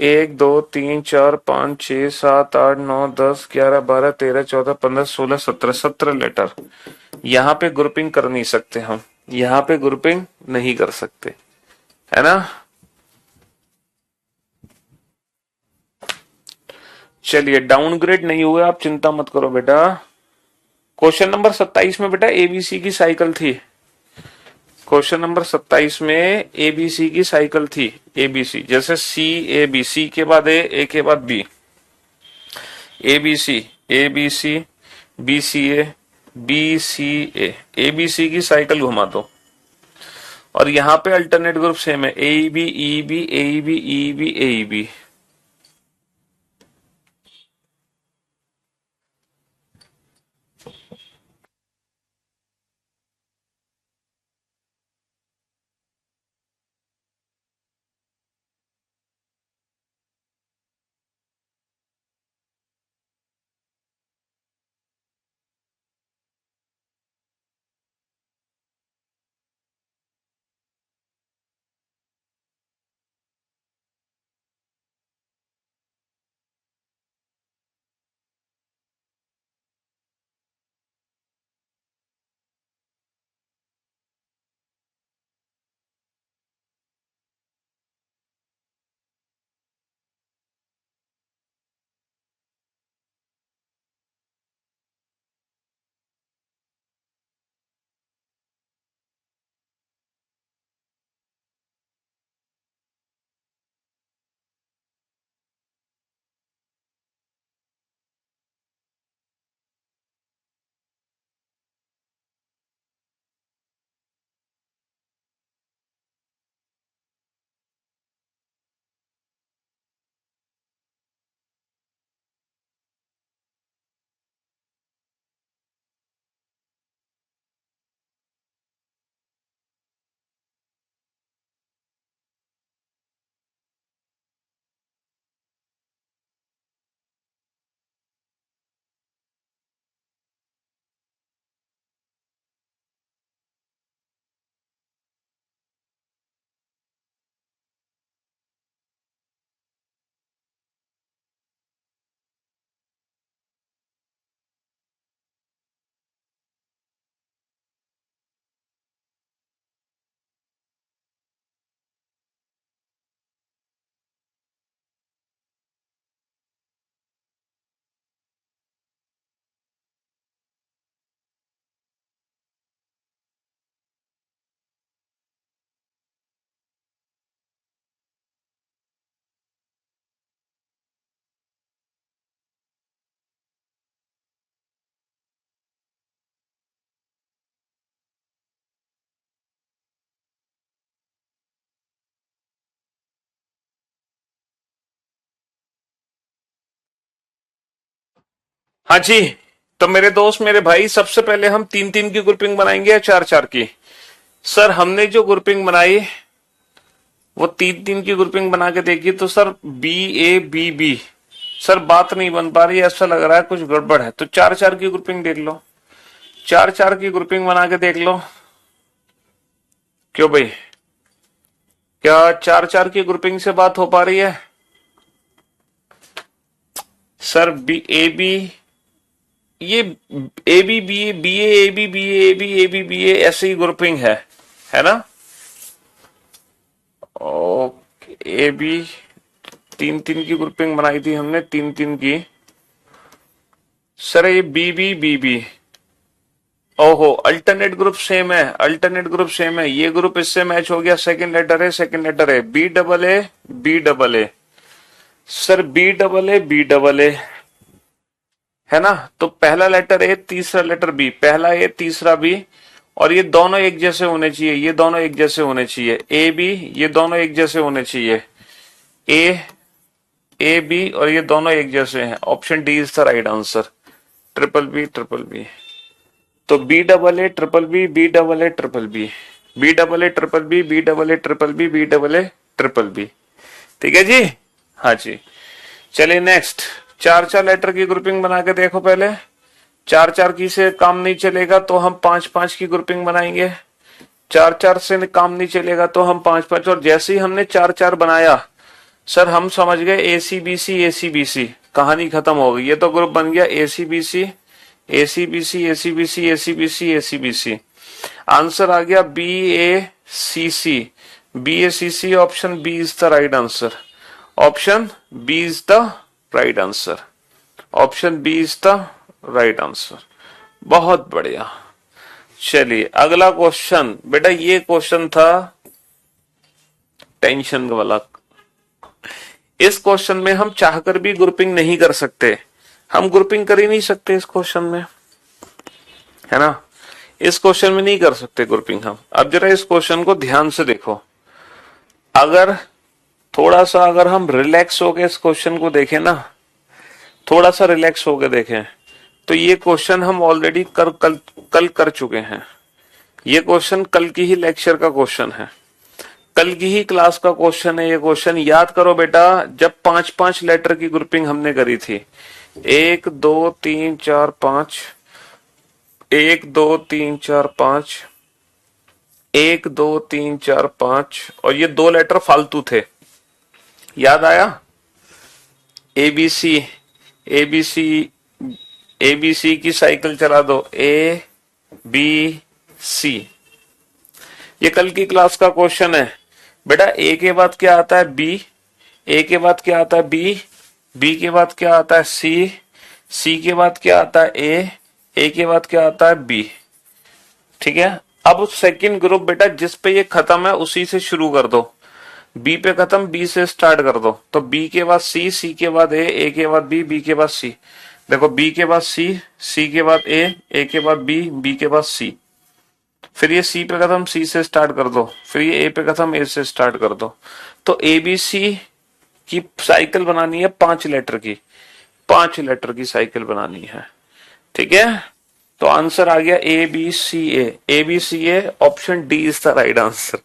1 2 3 4 5 6 7 8 9 10 11 12 13 14 15 16 17 यहाँ पे ग्रुपिंग कर नहीं सकते हम, यहाँ पे ग्रुपिंग नहीं कर सकते, है ना। चलिए डाउनग्रेड नहीं हुए, आप चिंता मत करो बेटा। क्वेश्चन नंबर 27 में बेटा एबीसी की साइकिल थी, क्वेश्चन नंबर 27 में एबीसी की साइकिल थी। एबीसी जैसे सी ए बी, सी के बाद ए के बाद B, ABC, ABC, BCA, BCA, ABC की साइकिल घुमा दो। और यहां पे अल्टरनेट ग्रुप सेम है, A B E B A B E B A B. हाँ जी, तो मेरे दोस्त मेरे भाई, सबसे पहले हम 3 3 की ग्रुपिंग बनाएंगे या 4 4 की। सर हमने जो ग्रुपिंग बनाई वो 3 3 की ग्रुपिंग बना के देखी तो sir B A B B, sir बात नहीं बन पा रही, ऐसा लग रहा है कुछ गड़बड़ है। तो 4 4 की ग्रुपिंग देख लो, 4 4 की ग्रुपिंग बना के देख लो। क्यों भाई, क्या 4 4 की ग्रुपिंग से बात हो पा रही है। सर बी ए बी, ये A B B A B A B B A B A B B A ऐसे ही ग्रुपिंग है ना। ओके, ए बी 3 3 की ग्रुपिंग बनाई थी हमने, 3 3 की। सर ये बी बी बी बी, ओहो, अल्टरनेट ग्रुप सेम है, अल्टरनेट ग्रुप सेम है, ये ग्रुप इससे मैच हो गया, सेकंड लेटर है, सेकंड लेटर है, B double A, B double A. Sir B double A, B double A, है ना? तो पहला लेटर ए, तीसरा लेटर बी, पहला ए तीसरा बी, और ये दोनों एक जैसे होने चाहिए, ये दोनों एक जैसे होने चाहिए, ए बी, ये दोनों एक जैसे होने चाहिए, ए, ए बी, और ये दोनों एक जैसे हैं। Option D is the right answer, triple B, triple B. तो B double A triple B, B double A triple B, B double A triple B, B double A triple B, B double A triple B. ठीक है जी? हाँ जी। चलिए नेक्स्ट, चार चार लेटर की ग्रुपिंग बना के देखो पहले। चार चार की से काम नहीं चलेगा तो हम पांच पांच की ग्रुपिंग बनाएंगे। चार चार से काम नहीं चलेगा तो हम पांच पांच, और जैसे ही हमने चार चार बनाया सर हम समझ गए ए C B C, A C B सी, कहानी खत्म हो गई। ये तो ग्रुप बन गया A C B C, A C B C, A C B C, A C B C, A C B C. Answer आ गया B A C C, B A C C. Option B is the right answer, option B is the right answer, option B is the right answer. बहुत बढ़िया। चलिए अगला क्वेश्चन, बेटा ये क्वेश्चन था टेंशन वाला। इस क्वेश्चन में हम चाहकर भी ग्रुपिंग नहीं कर सकते, हम ग्रुपिंग कर ही नहीं सकते इस क्वेश्चन में, है ना? इस क्वेश्चन में नहीं कर सकते ग्रुपिंग हम। अब जरा इस क्वेश्चन को ध्यान से देखो, अगर थोड़ा सा अगर हम रिलैक्स होकर इस क्वेश्चन को देखें ना, थोड़ा सा रिलैक्स होकर देखें, तो ये क्वेश्चन हम ऑलरेडी कल कर चुके हैं। ये क्वेश्चन कल की ही लेक्चर का क्वेश्चन है, कल की ही क्लास का क्वेश्चन है ये क्वेश्चन। याद करो बेटा, जब पांच पांच लेटर की ग्रुपिंग हमने करी थी, एक दो तीन चार पांच, एक दो तीन चार पांच, एक दो तीन चार पांच, और ये दो लेटर फालतू थे, याद आया? A B C, A B C, A B C की साइकिल चला दो, ए बी सी। ये कल की क्लास का क्वेश्चन है बेटा। ए के बाद क्या आता है? बी, ए के बाद क्या आता है? बी, बी के बाद क्या आता है? सी, सी के बाद क्या आता है? ए के बाद क्या आता है? बी। ठीक है, अब सेकंड ग्रुप बेटा जिस पे ये खत्म है उसी से शुरू कर दो, बी पे खत्म, बी से स्टार्ट कर दो। तो बी के बाद सी, सी के बाद ए के बाद बी के बाद सी। देखो बी के बाद सी के बाद ए के बाद बी के बाद सी। फिर ये सी पे खत्म, सी से स्टार्ट कर दो, फिर ये ए पे खत्म, ए से स्टार्ट कर दो। तो ए बी सी की साइकिल बनानी है पांच लेटर की, पांच लेटर की साइकिल बनानी है। ठीक है, तो आंसर आ गया A B C A, A B C A. Option D is the right answer,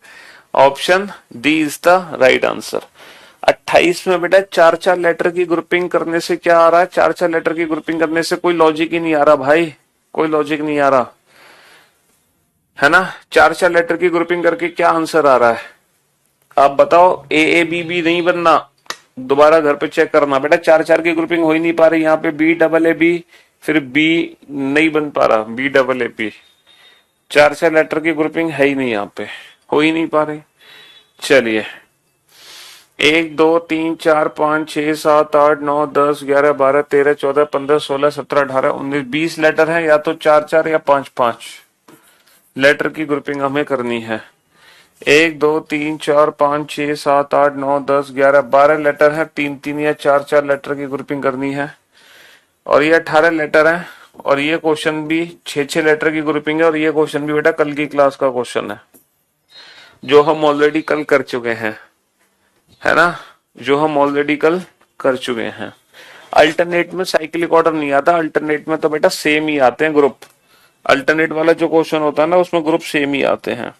option D is the right answer. 28 में बेटा चार चार लेटर की ग्रुपिंग करने से क्या आ रहा है? चार चार लेटर की ग्रुपिंग करने से कोई लॉजिक ही नहीं आ रहा भाई, कोई लॉजिक नहीं आ रहा, है ना? चार चार लेटर की ग्रुपिंग करके क्या आंसर आ रहा है? आप बताओ। ए बी नहीं बनना, दोबारा घर पे चेक करना बेटा, चार चार की ग्रुपिंग हो ही नहीं पा रही। यहाँ पे बी डबल ए बी, फिर बी नहीं बन पा रहा, बी डबल ए बी। चार चार लेटर की ग्रुपिंग है ही नहीं, यहाँ पे हो ही नहीं पा रही। चलिए, एक दो तीन चार पांच छह सात आठ नौ 10 11 12 13 14 15 16 17 18 19 20 लेटर है, या तो चार चार या पांच पांच लेटर की ग्रुपिंग हमें करनी है। एक दो तीन चार पांच छह सात आठ नौ 10 11 12 लेटर है, तीन तीन या चार चार लेटर की ग्रुपिंग करनी है। और ये 18 लेटर है, और ये क्वेश्चन भी छह छह लेटर की ग्रुपिंग है, और ये क्वेश्चन भी बेटा कल की क्लास का क्वेश्चन है जो हम ऑलरेडी कल कर चुके हैं, है ना? जो हम ऑलरेडी कल कर चुके हैं। अल्टरनेट में साइक्लिक ऑर्डर नहीं आता, अल्टरनेट में तो बेटा सेम ही आते हैं ग्रुप। अल्टरनेट वाला जो क्वेश्चन होता है ना उसमें ग्रुप सेम ही आते हैं।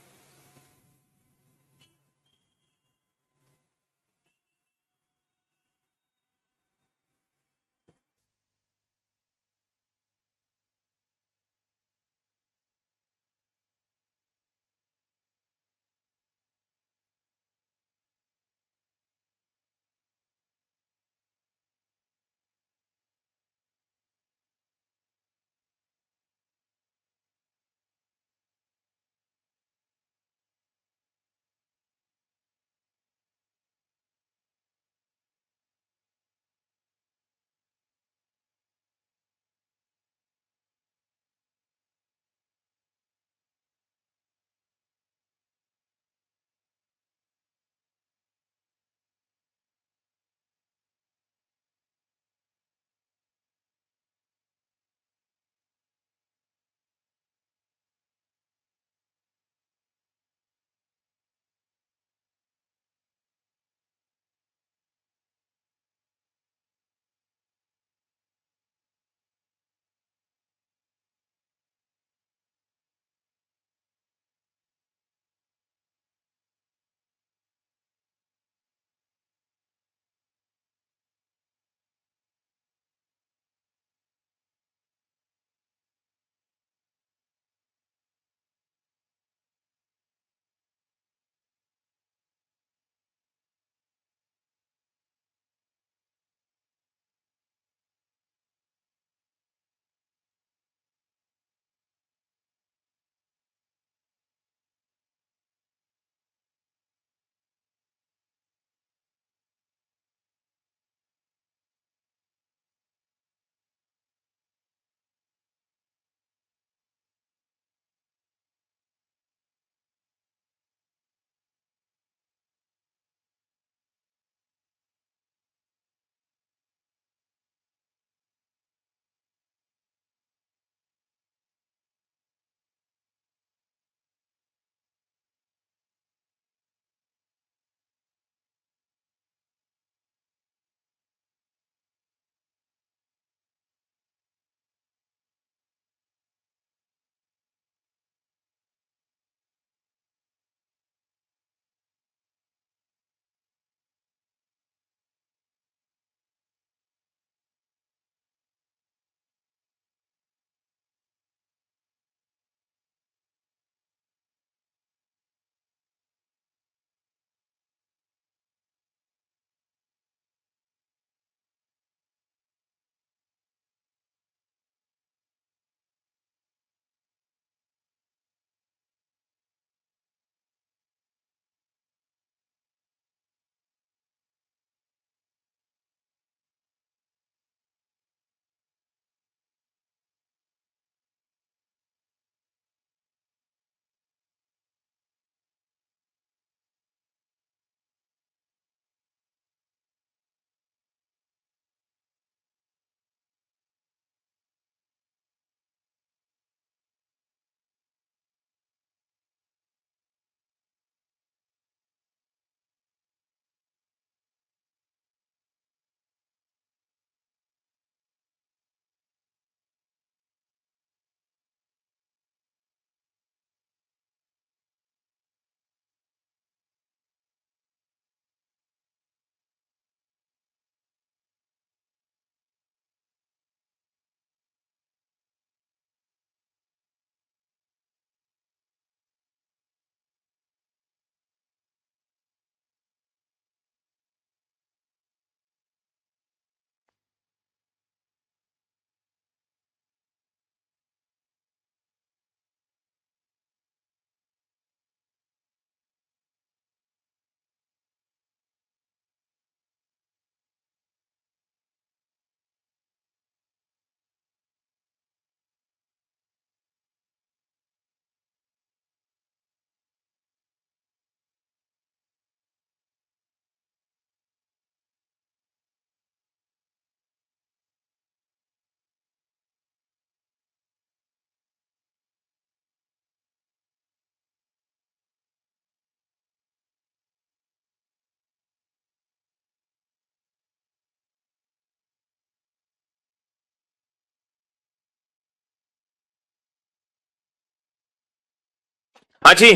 हाँ जी।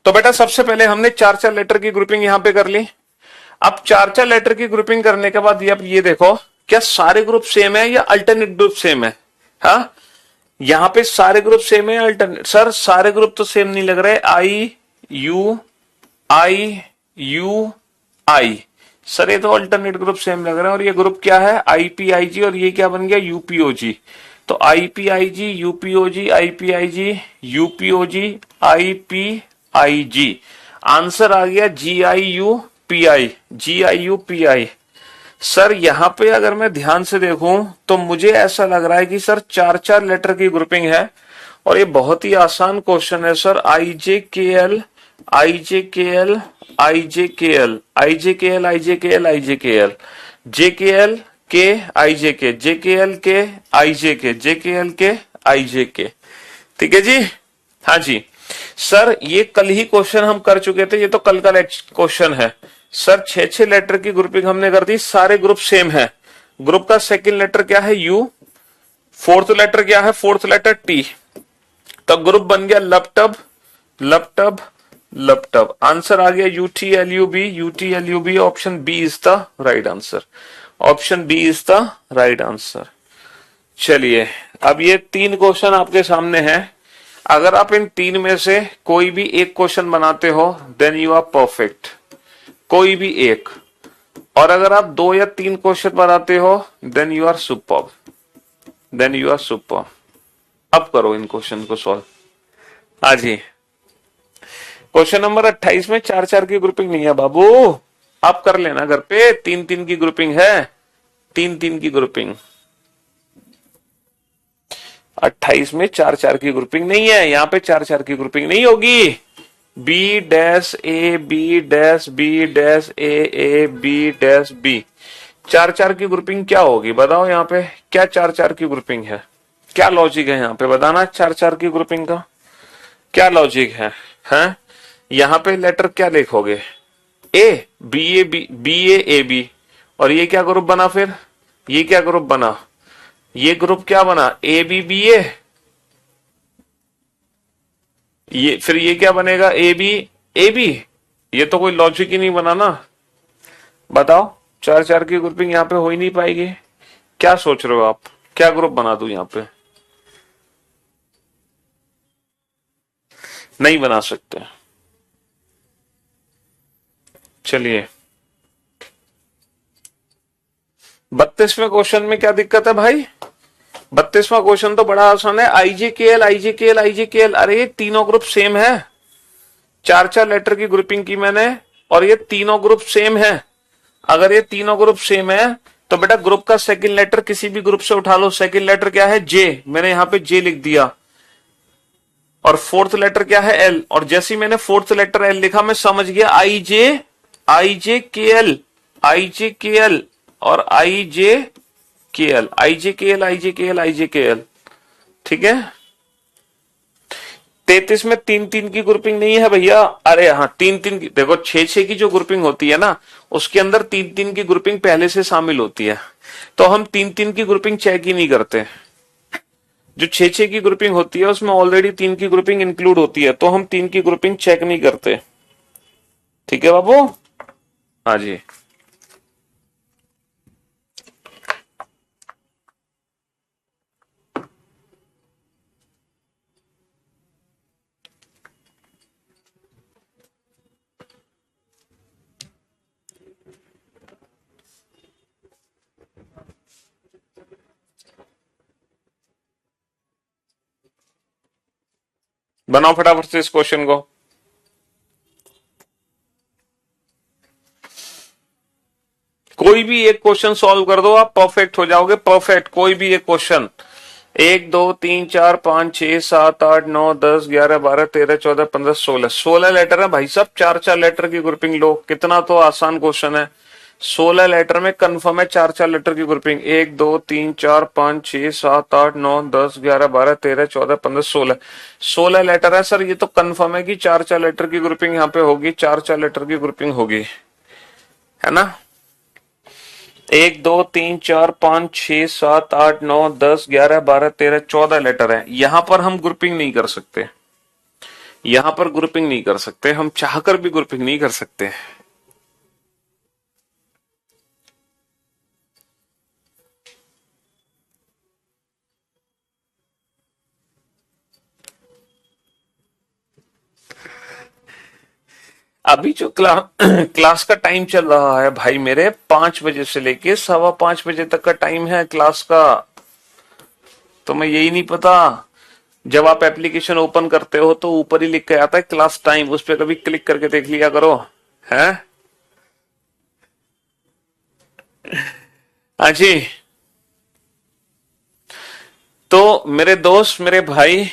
तो बेटा सबसे पहले हमने चार चार लेटर की ग्रुपिंग यहां पे कर ली। अब चार चार लेटर की ग्रुपिंग करने के बाद अब ये देखो, क्या सारे ग्रुप सेम है या अल्टरनेट ग्रुप सेम है? हाँ, यहां पे सारे ग्रुप सेम है अल्टरनेट? सर सारे ग्रुप तो सेम नहीं लग रहे। I U I U I, sir ये तो अल्टरनेट ग्रुप सेम लग रहे हैं। और ये ग्रुप क्या है? आईपीआईजी, और ये क्या बन गया? यूपीओजी। तो आईपीआईजी यूपीओजी आईपीआईजी यूपीओजी आईपीआईजी, आंसर आ गया GIUPI GIUPI। सर यहां पे अगर मैं ध्यान से देखूं तो मुझे ऐसा लग रहा है कि सर चार चार लेटर की ग्रुपिंग है, और ये बहुत ही आसान क्वेश्चन है sir. IJKL IJKL IJKL IJKL IJKL IJKL JKL के IJK JKL के IJK JKL के IJK, ठीक है जी। हाँ जी सर, ये कल ही क्वेश्चन हम कर चुके थे, ये तो कल का क्वेश्चन है सर। छह छह लेटर की ग्रुपिंग हमने कर दी, सारे ग्रुप सेम है। ग्रुप का सेकंड लेटर क्या है? यू। फोर्थ लेटर क्या है? Fourth letter T. तो ग्रुप बन गया लपटब लपटब लपटब। आंसर आ गया UTLUB UTLUB। Option B is the right answer. Option B is the right answer. चलिए अब ये तीन क्वेश्चन आपके सामने हैं। अगर आप इन तीन में से कोई भी एक क्वेश्चन बनाते हो देन यू आर परफेक्ट, कोई भी एक। और अगर आप दो या तीन क्वेश्चन बनाते हो then you are superb, then you are superb. अब करो इन क्वेश्चन को सॉल्व। हाँ जी, क्वेश्चन नंबर 28 में चार चार की ग्रुपिंग नहीं है बाबू, आप कर लेना घर पे। तीन तीन की ग्रुपिंग है, तीन तीन की ग्रुपिंग। 28 में चार चार की ग्रुपिंग नहीं है, यहां पे चार चार की ग्रुपिंग नहीं होगी। B dash A B dash B dash A B dash B, चार चार की ग्रुपिंग क्या होगी बताओ? यहाँ पे क्या चार चार की ग्रुपिंग है? क्या लॉजिक है यहाँ पे बताना? चार चार की ग्रुपिंग का क्या लॉजिक है? हैं? यहाँ पे लेटर क्या लिखोगे? ए बी ए बी, और ये क्या ग्रुप बना? फिर ये क्या ग्रुप बना? ये ग्रुप क्या बना? ABBA। ये फिर ये क्या बनेगा? AB। ये तो कोई लॉजिक ही नहीं बना ना। बताओ, चार चार की ग्रुपिंग यहाँ पे हो ही नहीं पाएगी। क्या सोच रहे हो आप? क्या ग्रुप बना दूं यहाँ पे? नहीं बना सकते। चलिए 32वें क्वेश्चन में क्या दिक्कत है भाई? 32वां क्वेश्चन तो बड़ा आसान है। IJKL IJKL IJKL, अरे ये तीनों ग्रुप सेम है। चार चार लेटर की ग्रुपिंग की मैंने, और ये तीनों ग्रुप सेम है। अगर ये तीनों ग्रुप सेम है तो बेटा ग्रुप का सेकंड लेटर किसी भी ग्रुप से उठा लो। सेकंड लेटर क्या है? J, मैंने यहां पे J लिख दिया। और फोर्थ लेटर क्या है? L, और जैसे ही मैंने फोर्थ लेटर L लिखा मैं समझ गया IJKL IJKL और IJKL IJKL IJKL IJKL, ठीक है। 33 में तीन तीन की ग्रुपिंग नहीं है भैया। अरे हाँ, तीन तीन की देखो, छह छह की जो ग्रुपिंग होती है ना उसके अंदर तीन तीन की ग्रुपिंग पहले से शामिल होती है, तो हम तीन तीन की ग्रुपिंग चेक ही नहीं करते। जो छह छह की ग्रुपिंग होती है उसमें ऑलरेडी तीन की ग्रुपिंग इंक्लूड होती है, तो हम तीन की ग्रुपिंग चेक नहीं करते। ठीक है बाबू? हाँ जी। बनाओ फटाफट से इस क्वेश्चन को। कोई भी एक क्वेश्चन सॉल्व कर दो, आप परफेक्ट हो जाओगे। परफेक्ट कोई भी एक क्वेश्चन। 1 2 3 4 5 6 7 8 9 10 11 12 13 14 15 16, 16 लेटर है भाई साहब। चार चार लेटर की ग्रुपिंग लो, कितना तो आसान क्वेश्चन है। 16 लेटर में कंफर्म है चार चार लेटर की ग्रुपिंग। 1 2 3 4 5 6 7 8 9 10 11 12 13 14 15 16, 16 लेटर है सर। ये तो कंफर्म है कि चार चार लेटर की ग्रुपिंग यहाँ पे होगी, चार चार लेटर की ग्रुपिंग होगी, है ना। 1 2 3 4 5 6 7 8 9 10 11 12 13 14 लेटर है। यहां पर हम ग्रुपिंग नहीं कर सकते, यहां पर ग्रुपिंग नहीं कर सकते, हम चाहकर भी ग्रुपिंग नहीं कर सकते। अभी जो क्लास का टाइम चल रहा है भाई मेरे, 5 बजे से लेके 5:15 बजे तक का टाइम है क्लास का। तो मैं यही नहीं पता, जब आप एप्लीकेशन ओपन करते हो तो ऊपर ही लिख के आता है क्लास टाइम, उस पर कभी क्लिक करके देख लिया करो, है। हाँ जी। तो मेरे दोस्त, मेरे भाई,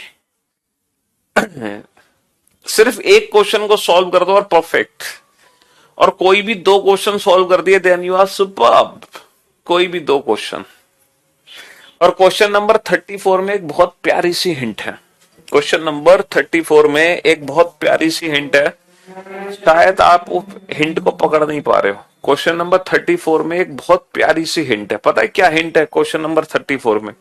सिर्फ एक क्वेश्चन को सॉल्व कर दो और परफेक्ट, और कोई भी 2 क्वेश्चन सॉल्व कर दिए देन यू आर सुपर्ब। कोई भी 2 क्वेश्चन। और क्वेश्चन नंबर 34 में एक बहुत प्यारी सी हिंट है। क्वेश्चन नंबर 34 में एक बहुत प्यारी सी हिंट है, शायद आप हिंट को पकड़ नहीं पा रहे हो। क्वेश्चन नंबर 34 में एक बहुत प्यारी सी हिंट है। पता है क्या हिंट है क्वेश्चन नंबर 34 में?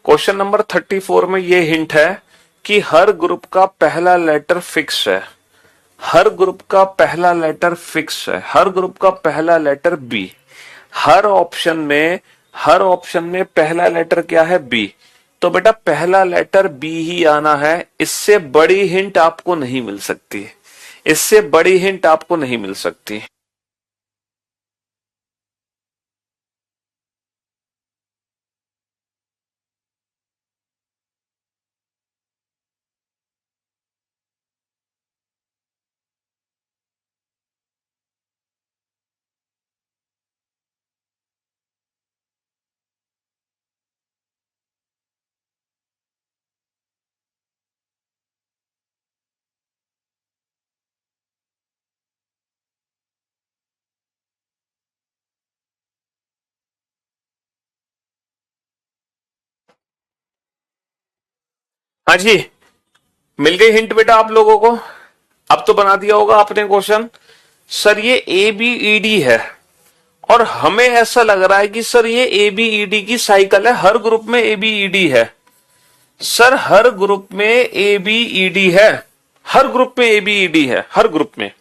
क्वेश्चन नंबर 34 में ये हिंट है कि हर ग्रुप का पहला लेटर फिक्स है। हर ग्रुप का पहला लेटर फिक्स है। हर ग्रुप का पहला लेटर बी। हर ऑप्शन में पहला लेटर क्या है? बी। तो बेटा पहला लेटर बी ही आना है। इससे बड़ी हिंट आपको नहीं मिल सकती। इससे बड़ी हिंट आपको नहीं मिल सकती। हाँ जी, मिल गई हिंट बेटा आप लोगों को। अब तो बना दिया होगा आपने क्वेश्चन। सर ये ए बी ई डी है, और हमें ऐसा लग रहा है कि सर ये ए बी ई डी की साइकिल है, हर ग्रुप में ए बी ई डी है। सर हर ग्रुप में ए बी ई डी है। हर ग्रुप में ए बी ई डी है। हर ग्रुप में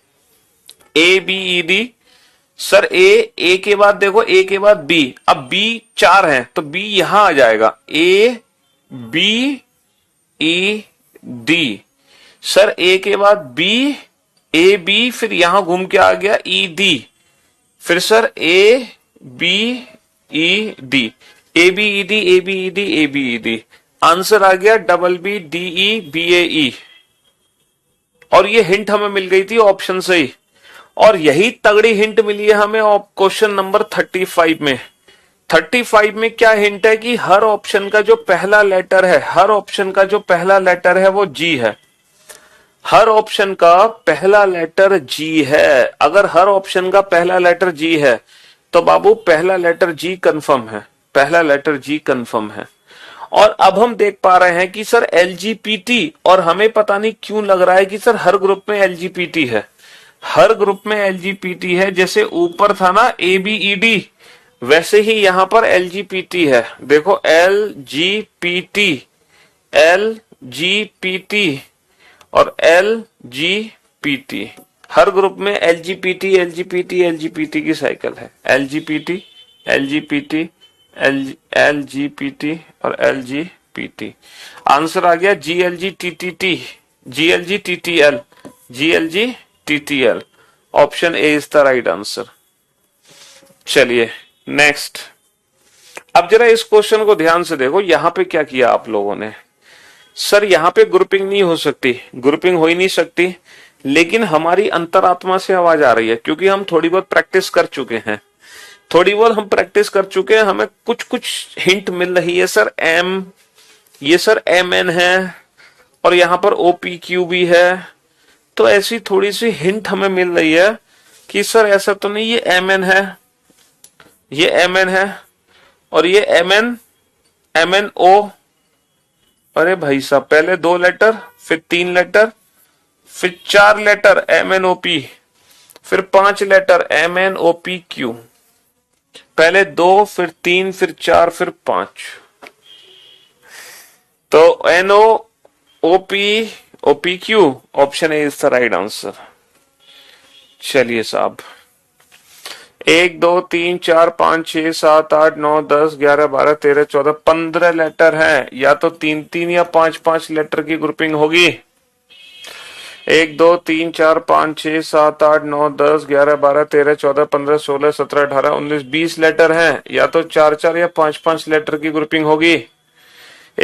A B E D. Sir A के बाद देखो, ए के बाद बी। अब बी 4 है तो बी यहां आ जाएगा, A B E D. Sir A के बाद बी, ए बी, फिर यहां घूम के आ गया ई डी, फिर sir A B E D. A B E D, A B E D, A B E D. Answer आ गया double B D E B A E. और ये हिंट हमें मिल गई थी ऑप्शन से ही, और यही तगड़ी हिंट मिली है हमें क्वेश्चन नंबर 35 में। 35 में क्या हिंट है कि हर ऑप्शन का जो पहला लेटर है, हर ऑप्शन का जो पहला लेटर है वो जी है। हर ऑप्शन का पहला लेटर जी है। अगर हर ऑप्शन का पहला लेटर जी है तो बाबू पहला लेटर जी कंफर्म है। पहला लेटर जी कंफर्म है। और अब हम देख पा रहे हैं कि सर एलजीपीटी, और हमें पता नहीं क्यों लग रहा है कि सर हर ग्रुप में एलजीपीटी है। हर ग्रुप में एलजीपीटी है। जैसे ऊपर था ना ए बी ई डी, वैसे ही यहां पर एलजीपीटी है। देखो एलजीपीटी, एलजीपीटी और एलजीपीटी। हर ग्रुप में एलजीपीटी एलजीपीटी एलजीपीटी की साइकिल है। एलजीपीटी एलजीपीटी एलजीपीटी और एलजीपीटी। आंसर आ गया GLG TTT, GLG TTL, GLG TTL. Option A is the right answer. चलिए नेक्स्ट। अब जरा इस क्वेश्चन को ध्यान से देखो, यहां पे क्या किया आप लोगों ने। सर यहां पे ग्रुपिंग नहीं हो सकती, ग्रुपिंग हो ही नहीं सकती, लेकिन हमारी अंतरात्मा से आवाज आ रही है, क्योंकि हम थोड़ी बहुत प्रैक्टिस कर चुके हैं। थोड़ी बहुत हम प्रैक्टिस कर चुके हैं, हमें कुछ कुछ हिंट मिल रही है। सर एम, ये सर एम एन है, और यहां पर ओपी क्यू भी है। तो ऐसी थोड़ी सी हिंट हमें मिल रही है कि सर ऐसा तो नहीं ये एम एन है, ये एम एन है, और ये M N, M N O. अरे भाई साहब, पहले 2 लेटर, फिर 3 लेटर, फिर 4 letter M N O P, फिर 5 letter M N O P Q. पहले 2, फिर 3, फिर 4, फिर 5। तो N O O P OPQ, option A is the right answer. चलिए साहब, 1 2 3 4 5 6 7 8 9 10 11 12 13 14 15 लेटर है, या तो 3 3 या 5 5 लेटर की ग्रुपिंग होगी। 1 2 3 4 5 6 7 8 9 10 11 12 13 14 15 16 17 18 19 20 लेटर हैं, या तो 4 4 या 5 5 लेटर की ग्रुपिंग होगी।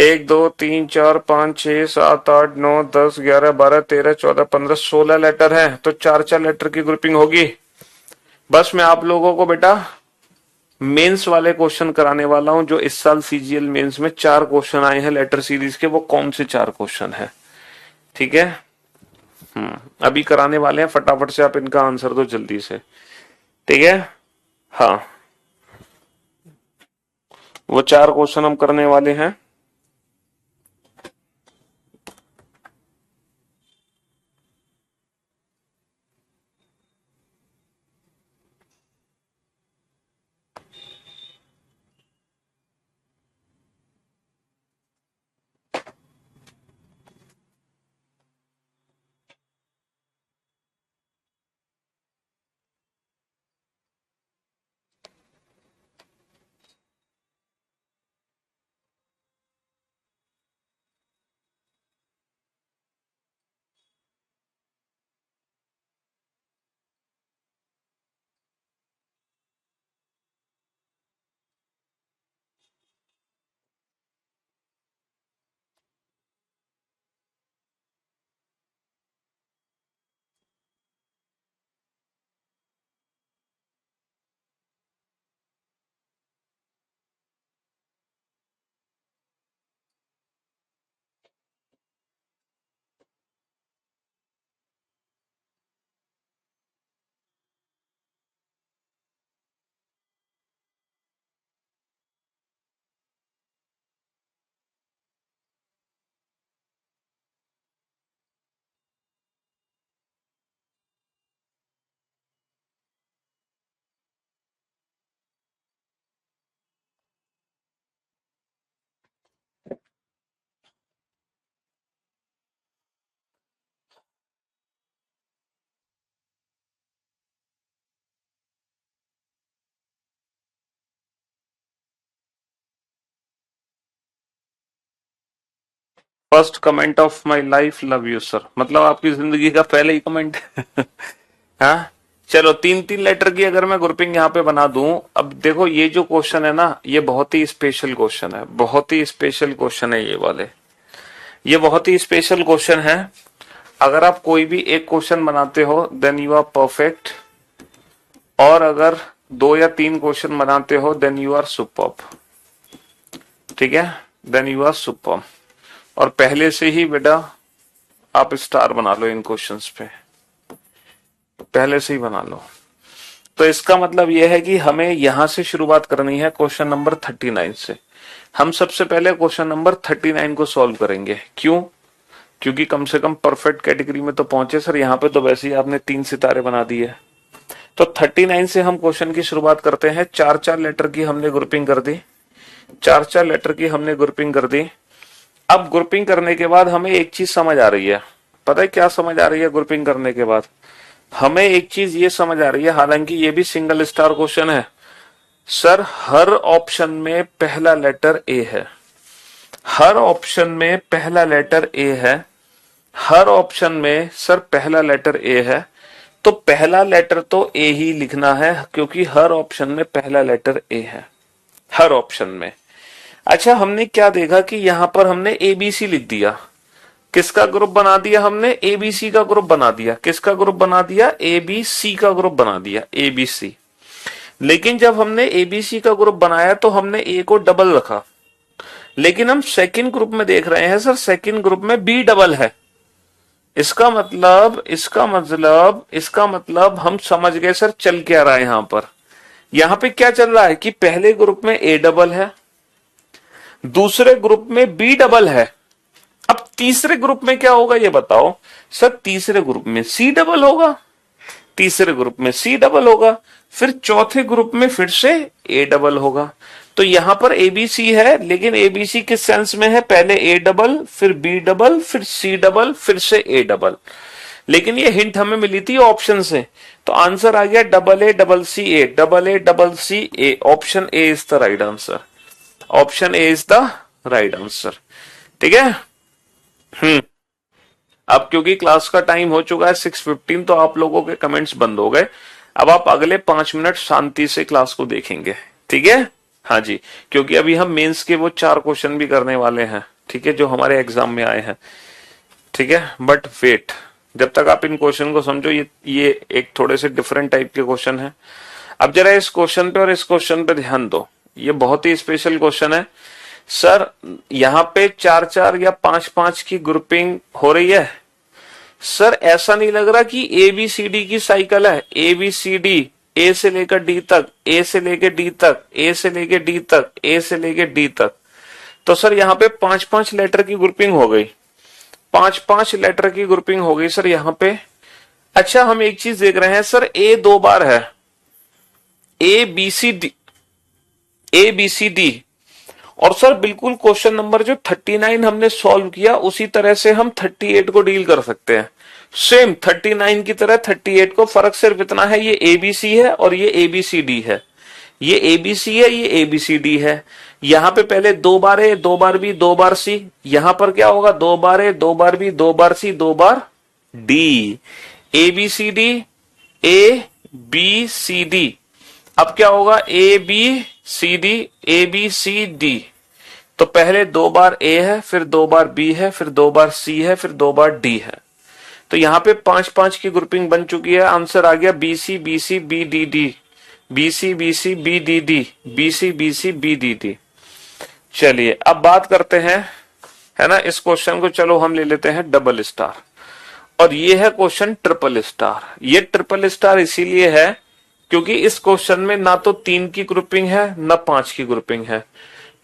1 2 3 4 5 6 7 8 9 10 11 12 13 14 15 16 लेटर हैं, तो 4 4 लेटर की ग्रुपिंग होगी। बस मैं आप लोगों को बेटा मेंस वाले क्वेश्चन कराने वाला हूं, जो इस साल सीजीएल मेंस में 4 क्वेश्चन आए हैं लेटर सीरीज के, वो कौन से 4 क्वेश्चन है, ठीक है। अभी कराने वाले हैं, फटाफट से आप इनका आंसर दो जल्दी से, ठीक है। हाँ, वो 4 क्वेश्चन हम करने वाले हैं। First comment of my life, love you sir, मतलब आपकी जिंदगी का पहले ही कमेंट। हाँ, चलो 3 3 लेटर की अगर मैं ग्रुपिंग यहाँ पे बना दूं, अब देखो ये जो क्वेश्चन है ना, ये बहुत ही स्पेशल क्वेश्चन है, बहुत ही स्पेशल क्वेश्चन है ये वाले, ये बहुत ही स्पेशल क्वेश्चन है। अगर आप कोई भी एक क्वेश्चन बनाते हो देन यू आर परफेक्ट, और अगर 2 या 3 क्वेश्चन बनाते हो देन यू आर सुपर्ब, ठीक है, देन यू आर सुपर्ब। और पहले से ही बेटा आप स्टार बना लो इन क्वेश्चंस पे, पहले से ही बना लो। तो इसका मतलब यह है कि हमें यहां से शुरुआत करनी है क्वेश्चन नंबर 39 से। हम सबसे पहले क्वेश्चन नंबर 39 को सॉल्व करेंगे। क्यों? क्योंकि कम से कम परफेक्ट कैटेगरी में तो पहुंचे सर, यहां पे तो वैसे ही आपने 3 सितारे बना दिए। तो 39 से हम क्वेश्चन की शुरुआत करते हैं। 4 4 लेटर की हमने ग्रुपिंग कर दी, 4 4 लेटर की हमने ग्रुपिंग कर दी। अब ग्रुपिंग करने के बाद हमें एक चीज समझ आ रही है, पता है क्या समझ आ रही है? ग्रुपिंग करने के बाद हमें एक चीज ये समझ आ रही है, हालांकि ये भी सिंगल स्टार क्वेश्चन है सर, हर ऑप्शन में पहला लेटर ए है, हर ऑप्शन में पहला लेटर ए है, हर ऑप्शन में सर पहला लेटर ए है। तो पहला लेटर तो ए ही लिखना है, क्योंकि हर ऑप्शन में पहला लेटर ए है, हर ऑप्शन में। अच्छा, हमने क्या देखा कि यहां पर हमने एबीसी लिख दिया। किसका ग्रुप बना दिया हमने? एबीसी का ग्रुप बना दिया। किसका ग्रुप बना दिया? एबीसी का ग्रुप बना दिया, एबीसी। लेकिन जब हमने एबीसी का ग्रुप बनाया तो हमने ए को डबल रखा, लेकिन हम सेकंड ग्रुप में देख रहे हैं सर, सेकंड ग्रुप में बी डबल है। इसका मतलब हम समझ गए सर चल क्या रहा है यहां पर। यहां पे क्या चल रहा है कि पहले ग्रुप में ए डबल है, दूसरे ग्रुप में बी डबल है। अब तीसरे ग्रुप में क्या होगा ये बताओ सर? तीसरे ग्रुप में सी डबल होगा, तीसरे ग्रुप में सी डबल होगा, फिर चौथे ग्रुप में फिर से ए डबल होगा। तो यहां पर एबीसी है, लेकिन एबीसी किस सेंस में है, पहले ए डबल फिर बी डबल फिर सी डबल फिर से ए डबल, लेकिन ये हिंट हमें मिली थी ऑप्शन से। तो आंसर आ गया double A double C A, double A double C A. Option A is the right answer, option A is the right answer. ठीक है। अब क्योंकि क्लास का टाइम हो चुका है 6:15, तो आप लोगों के कमेंट्स बंद हो गए। अब आप अगले 5 मिनट शांति से क्लास को देखेंगे। ठीक है। हाँ जी, क्योंकि अभी हम मेंस के वो 4 क्वेश्चन भी करने वाले हैं, ठीक है, जो हमारे एग्जाम में आए हैं। ठीक है, बट वेट, जब तक आप इन क्वेश्चन को समझो, ये एक थोड़े से डिफरेंट टाइप के क्वेश्चन है। अब जरा इस क्वेश्चन पे और इस क्वेश्चन पे ध्यान दो, ये बहुत ही स्पेशल क्वेश्चन है। सर यहाँ पे 4-4 या 5-5 की ग्रुपिंग हो रही है। सर ऐसा नहीं लग रहा कि ए बी सी डी की साइकिल है, ए बी सी डी, ए से लेकर डी तक, ए से लेकर डी तक, ए से लेकर डी तक, ए से लेकर डी तक। तो सर यहाँ पे 5-5 लेटर की ग्रुपिंग हो गई, 5-5 लेटर की ग्रुपिंग हो गई सर यहाँ पे। अच्छा, हम एक चीज देख रहे हैं सर, ए 2 बार है, A B C D, A B C D. और सर बिल्कुल क्वेश्चन नंबर जो 39 हमने सॉल्व किया, उसी तरह से हम 38 को डील कर सकते हैं। सेम 39 की तरह 38 को, फर्क सिर्फ इतना है, ये एबीसी है और ये एबीसीडी है। ये एबीसी है, ये एबीसीडी है। यहां पे पहले 2 बार ए, 2 बार बी, 2 बार सी। यहां पर क्या होगा, 2 बार ए, 2 बार बी, 2 बार सी, 2 बार D. ABCD, A B C D. अब क्या होगा, A B C D, A B C D. तो पहले 2 बार ए है, फिर 2 बार बी है, फिर 2 बार सी है, फिर 2 बार डी है। तो यहां पे 5-5 की ग्रुपिंग बन चुकी है। आंसर आ गया B C B C B D D, B C B C B D D, B C B C B D D. चलिए अब बात करते हैं, है ना, इस क्वेश्चन को चलो हम ले लेते हैं डबल स्टार, और ये है क्वेश्चन ट्रिपल स्टार। ये ट्रिपल स्टार इसीलिए है क्योंकि इस क्वेश्चन में ना तो 3 की ग्रुपिंग है ना 5 की ग्रुपिंग है।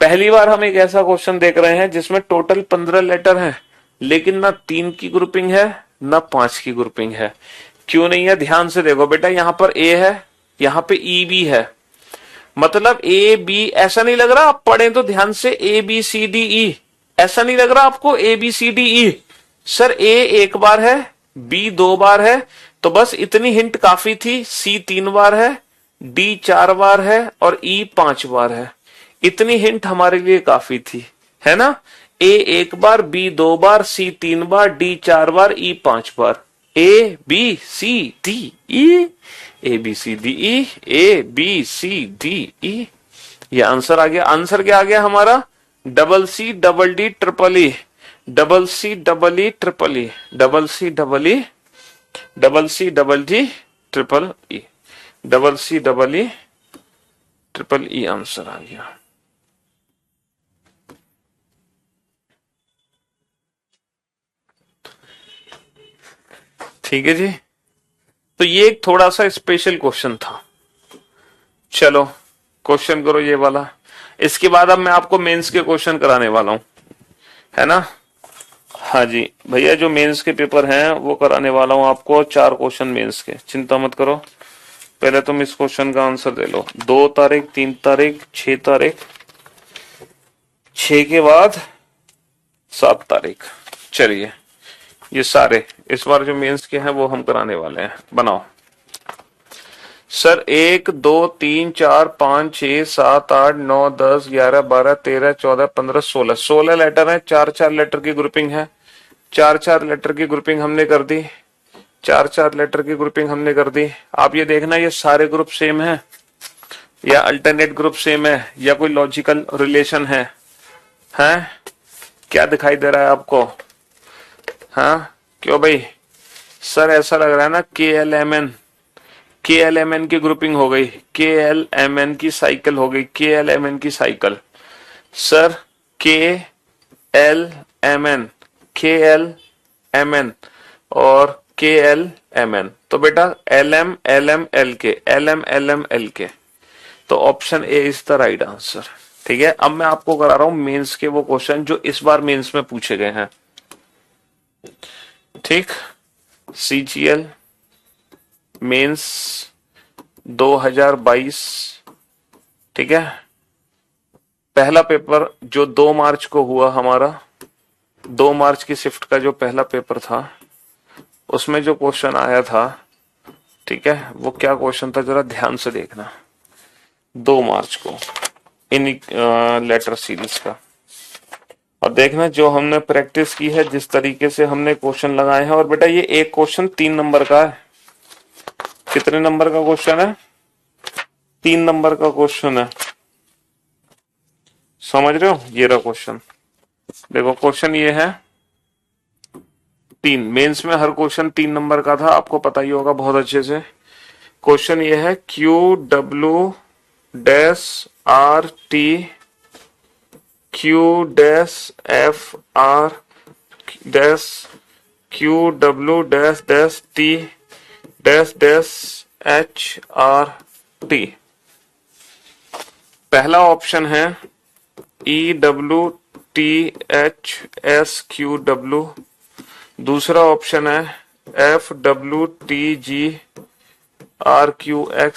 पहली बार हम एक ऐसा क्वेश्चन देख रहे हैं जिसमें टोटल 15 लेटर हैं, लेकिन ना 3 की ग्रुपिंग है ना 5 की ग्रुपिंग है। क्यों नहीं है, ध्यान से देखो बेटा, यहां पर ए है, यहां पे ई बी है, मतलब ए बी। ऐसा नहीं लग रहा, आप पढ़ें तो ध्यान से, ए बी सी डी ई। ऐसा नहीं लग रहा आपको, A B C D E. Sir A 1 बार है, बी 2 बार है, तो बस इतनी हिंट काफी थी। सी 3 बार है, डी 4 बार है और ई 5 बार है। इतनी हिंट हमारे लिए काफी थी, है ना। ए 1 बार, बी 2 बार, सी 3 बार, डी 4 बार, ई 5 बार। A B C D E, A B C D E, A B C D E. ये आंसर आ गया। आंसर क्या आ गया हमारा, double C double D triple E, double C double E triple E, double C double E, double C double D triple E, double C double E triple ई आंसर आ गया। ठीक है जी, तो ये एक थोड़ा सा स्पेशल क्वेश्चन था। चलो क्वेश्चन करो ये वाला, इसके बाद अब मैं आपको मेंस के क्वेश्चन कराने वाला हूं, है ना। हाँ जी भैया, जो मेंस के पेपर हैं वो कराने वाला हूं आपको, 4 क्वेश्चन मेंस के, चिंता मत करो। पहले तुम इस क्वेश्चन का आंसर दे लो। 2 तारीख, 3 तारीख, 6 तारीख, 6 के बाद 7 तारीख। चलिए ये सारे इस बार जो मेंस के हैं वो हम कराने वाले हैं। बनाओ सर। 1 2 3 4 5 6 7 8 9 10 11 12 13 14 15 16, 16 लेटर हैं। 4-4 लेटर की ग्रुपिंग है। 4-4 लेटर की ग्रुपिंग हमने कर दी, 4-4 लेटर की ग्रुपिंग हमने कर दी। आप ये देखना, ये सारे ग्रुप सेम है या अल्टरनेट ग्रुप सेम है या कोई लॉजिकल रिलेशन है? क्या दिखाई दे रहा है आपको? हाँ क्यों भाई? सर ऐसा लग रहा है ना, K L M N, K L M N की ग्रुपिंग हो गई, के एल एम एन की साइकिल हो गई, के एल एम एन की cycle. Sir K L M N, K L M N और के एल एम एन, तो बेटा L M L M L K, L M L M L K, तो option A is the right answer. ठीक है, अब मैं आपको करा रहा हूं मेंस के वो क्वेश्चन जो इस बार मेंस में पूछे गए हैं। ठीक, सीजीएल मेंस 2022, ठीक है, पहला पेपर जो 2 मार्च को हुआ हमारा, 2 मार्च की शिफ्ट का जो पहला पेपर था, उसमें जो क्वेश्चन आया था, ठीक है, वो क्या क्वेश्चन था जरा ध्यान से देखना। 2 मार्च को इन लेटर सीरीज का, और देखना जो हमने प्रैक्टिस की है, जिस तरीके से हमने क्वेश्चन लगाए हैं। और बेटा ये एक क्वेश्चन 3 नंबर का है। कितने नंबर का क्वेश्चन है? 3 नंबर का क्वेश्चन है। समझ रहे हो? ये रहा क्वेश्चन। देखो क्वेश्चन ये है 3। मेंस में हर क्वेश्चन 3 नंबर का था, आपको पता ही होगा बहुत अच्छे से। क्वेश्चन ये है QW-RT Q-FR QW-T पहला ऑप्शन है EWTHSQW, दूसरा ऑप्शन है FWTGRQX,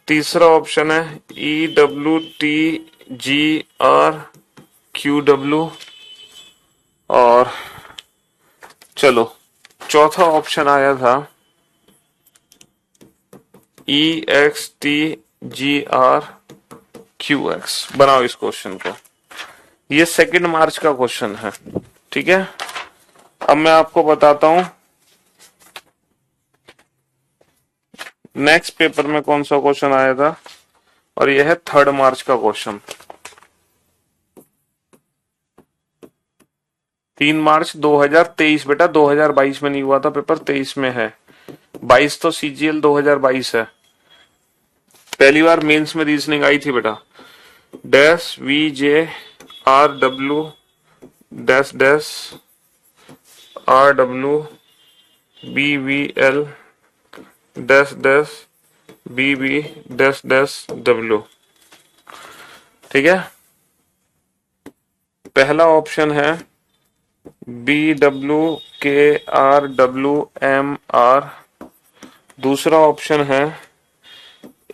तीसरा ऑप्शन है EWTGRQW, और चलो चौथा ऑप्शन आया था EXTGRQX। बनाओ इस क्वेश्चन को। ये 2 मार्च का क्वेश्चन है, ठीक है। अब मैं आपको बताता हूं नेक्स्ट पेपर में कौन सा क्वेश्चन आया था, और यह है 3 मार्च का क्वेश्चन। 3 मार्च 2023, बेटा 2022 में नहीं हुआ था पेपर, 23 में है। 22 तो CGL 2022 है। पहली बार मेंस में रीजनिंग आई थी बेटा। Dash VJRW dash dash RW BVL dash dash BB dash dash W, ठीक है। पहला ऑप्शन है BWKRWMR, दूसरा ऑप्शन है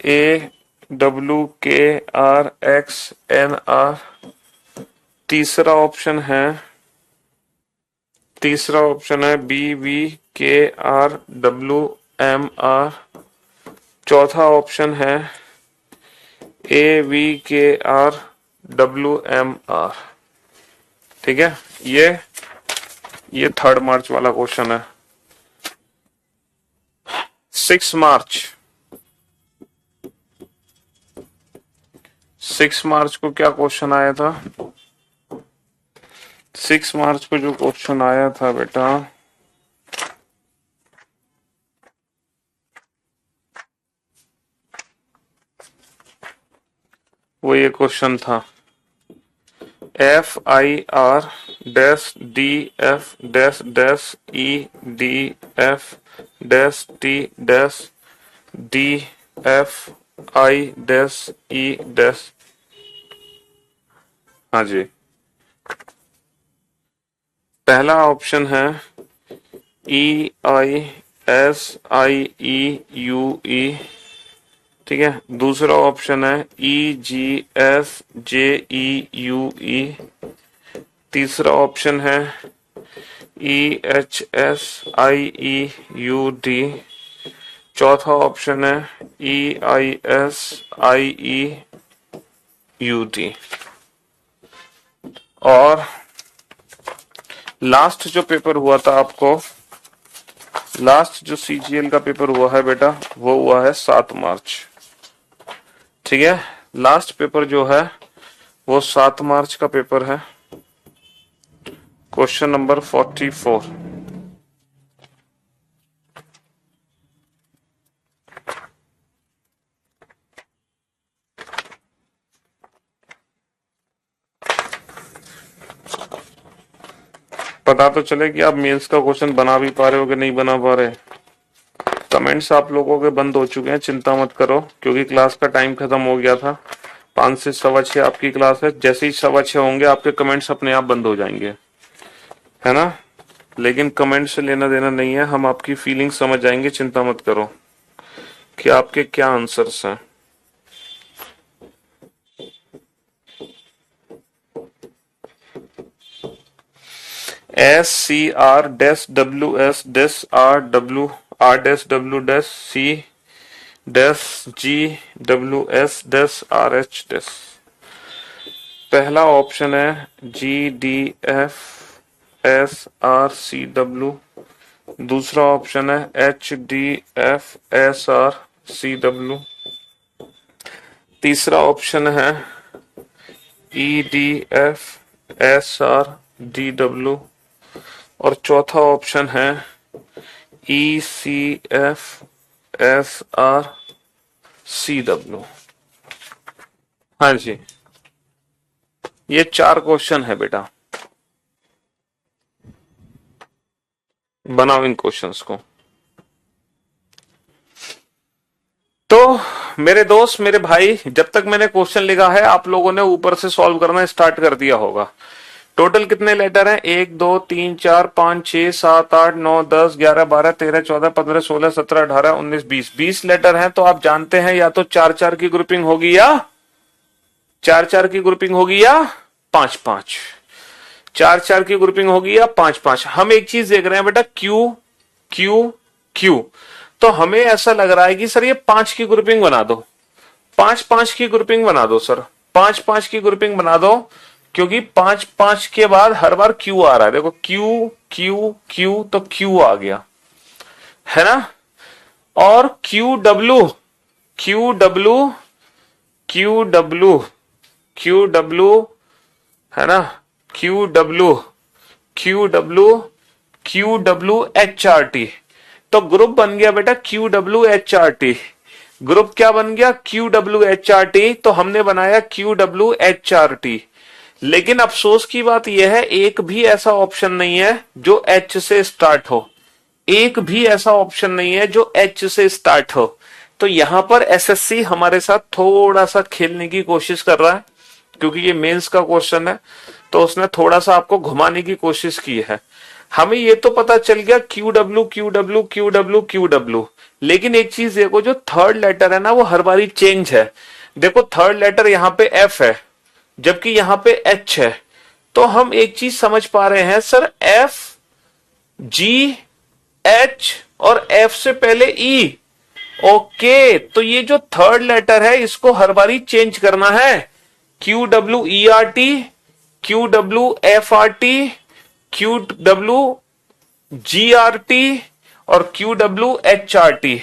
AWKRXNR, तीसरा ऑप्शन है BVKRWMR, चौथा ऑप्शन है AVKRWMR, ठीक है। ये 3 मार्च वाला क्वेश्चन है। 6 मार्च को क्या क्वेश्चन आया था? 6 मार्च को जो क्वेश्चन आया था बेटा, वो ये क्वेश्चन था FIR dash DF dash dash EDF dash T dash DF I dash E dash. हाँ जी, पहला ऑप्शन है EISIEUE, ठीक है। दूसरा ऑप्शन है EGSJEUE, तीसरा ऑप्शन है EHSIEUD, चौथा ऑप्शन है EISIEUD, और लास्ट जो पेपर हुआ था आपको, लास्ट जो CGL का पेपर हुआ है बेटा, वो हुआ है 7 मार्च, ठीक है। लास्ट पेपर जो है वो 7 मार्च का पेपर है। Question number 44। पता तो चले कि आप मेंस का क्वेश्चन बना भी पा रहे हो कि नहीं बना पा रहे। कमेंट्स आप लोगों के बंद हो चुके हैं, चिंता मत करो, क्योंकि क्लास का टाइम खत्म हो गया था। 5 से 6:15 आपकी क्लास है। जैसे ही 6:15 होंगे आपके कमेंट्स अपने आप बंद हो जाएंगे, है ना। लेकिन कमेंट से लेना देना नहीं है, हम आपकी फीलिंग समझ जाएंगे, चिंता मत करो कि आपके क्या आंसर्स हैं। S C R dash W S dash R W R dash W dash C dash G W S dash R H dash. पहला ऑप्शन है G D F S R C W, दूसरा ऑप्शन है H D F S R C W, तीसरा ऑप्शन है E D F S R D W और चौथा ऑप्शन है E C F S R C W. हाँ जी, ये 4 क्वेश्चन है बेटा, बनाओ इन क्वेश्चंस को। तो मेरे दोस्त, मेरे भाई, जब तक मैंने क्वेश्चन लिखा है आप लोगों ने ऊपर से सॉल्व करना स्टार्ट कर दिया होगा। टोटल कितने लेटर हैं? 1 2 3 4 5 6 7 8 9 10 11 12 13 14 15 16 17 18 19 20 20 लेटर हैं। तो आप जानते हैं या तो 4-4 की ग्रुपिंग होगी या 4-4 की ग्रुपिंग होगी या 5-5, 4-4 की ग्रुपिंग होगी या 5-5। हम एक चीज देख रहे हैं बेटा, क्यू क्यू क्यू, तो हमें ऐसा लग रहा है कि सर ये 5 की ग्रुपिंग बना दो, 5-5 की ग्रुपिंग बना दो सर, 5-5 की ग्रुपिंग बना दो, क्योंकि 5-5 के बाद हर बार क्यू आ रहा है। देखो क्यू क्यू क्यू, तो क्यू आ गया है ना, और Q W Q W Q W Q W है ना, Q W Q W Q W H R T, तो ग्रुप बन गया बेटा Q W H R T. Group क्या बन गया? Q W H R T. तो हमने बनाया Q W H R T, लेकिन अफसोस की बात यह है एक भी ऐसा ऑप्शन नहीं है जो एच से स्टार्ट हो, एक भी ऐसा ऑप्शन नहीं है जो एच से स्टार्ट हो। तो यहां पर एसएससी हमारे साथ थोड़ा सा खेलने की कोशिश कर रहा है, क्योंकि ये मेंस का क्वेश्चन है, तो उसने थोड़ा सा आपको घुमाने की कोशिश की है। हमें ये तो पता चल गया Q W Q W Q W Q W, लेकिन एक चीज देखो, जो थर्ड लेटर है ना वो हर बारी चेंज है। देखो थर्ड लेटर यहाँ पे एफ है, जबकि यहाँ पे एच है, तो हम एक चीज समझ पा रहे हैं सर, एफ जी एच और एफ से पहले ई। ओके, तो ये जो थर्ड लेटर है इसको हर बारी चेंज करना है, Q W E R T, Q W F R T, Q W G R T और Q W H R T.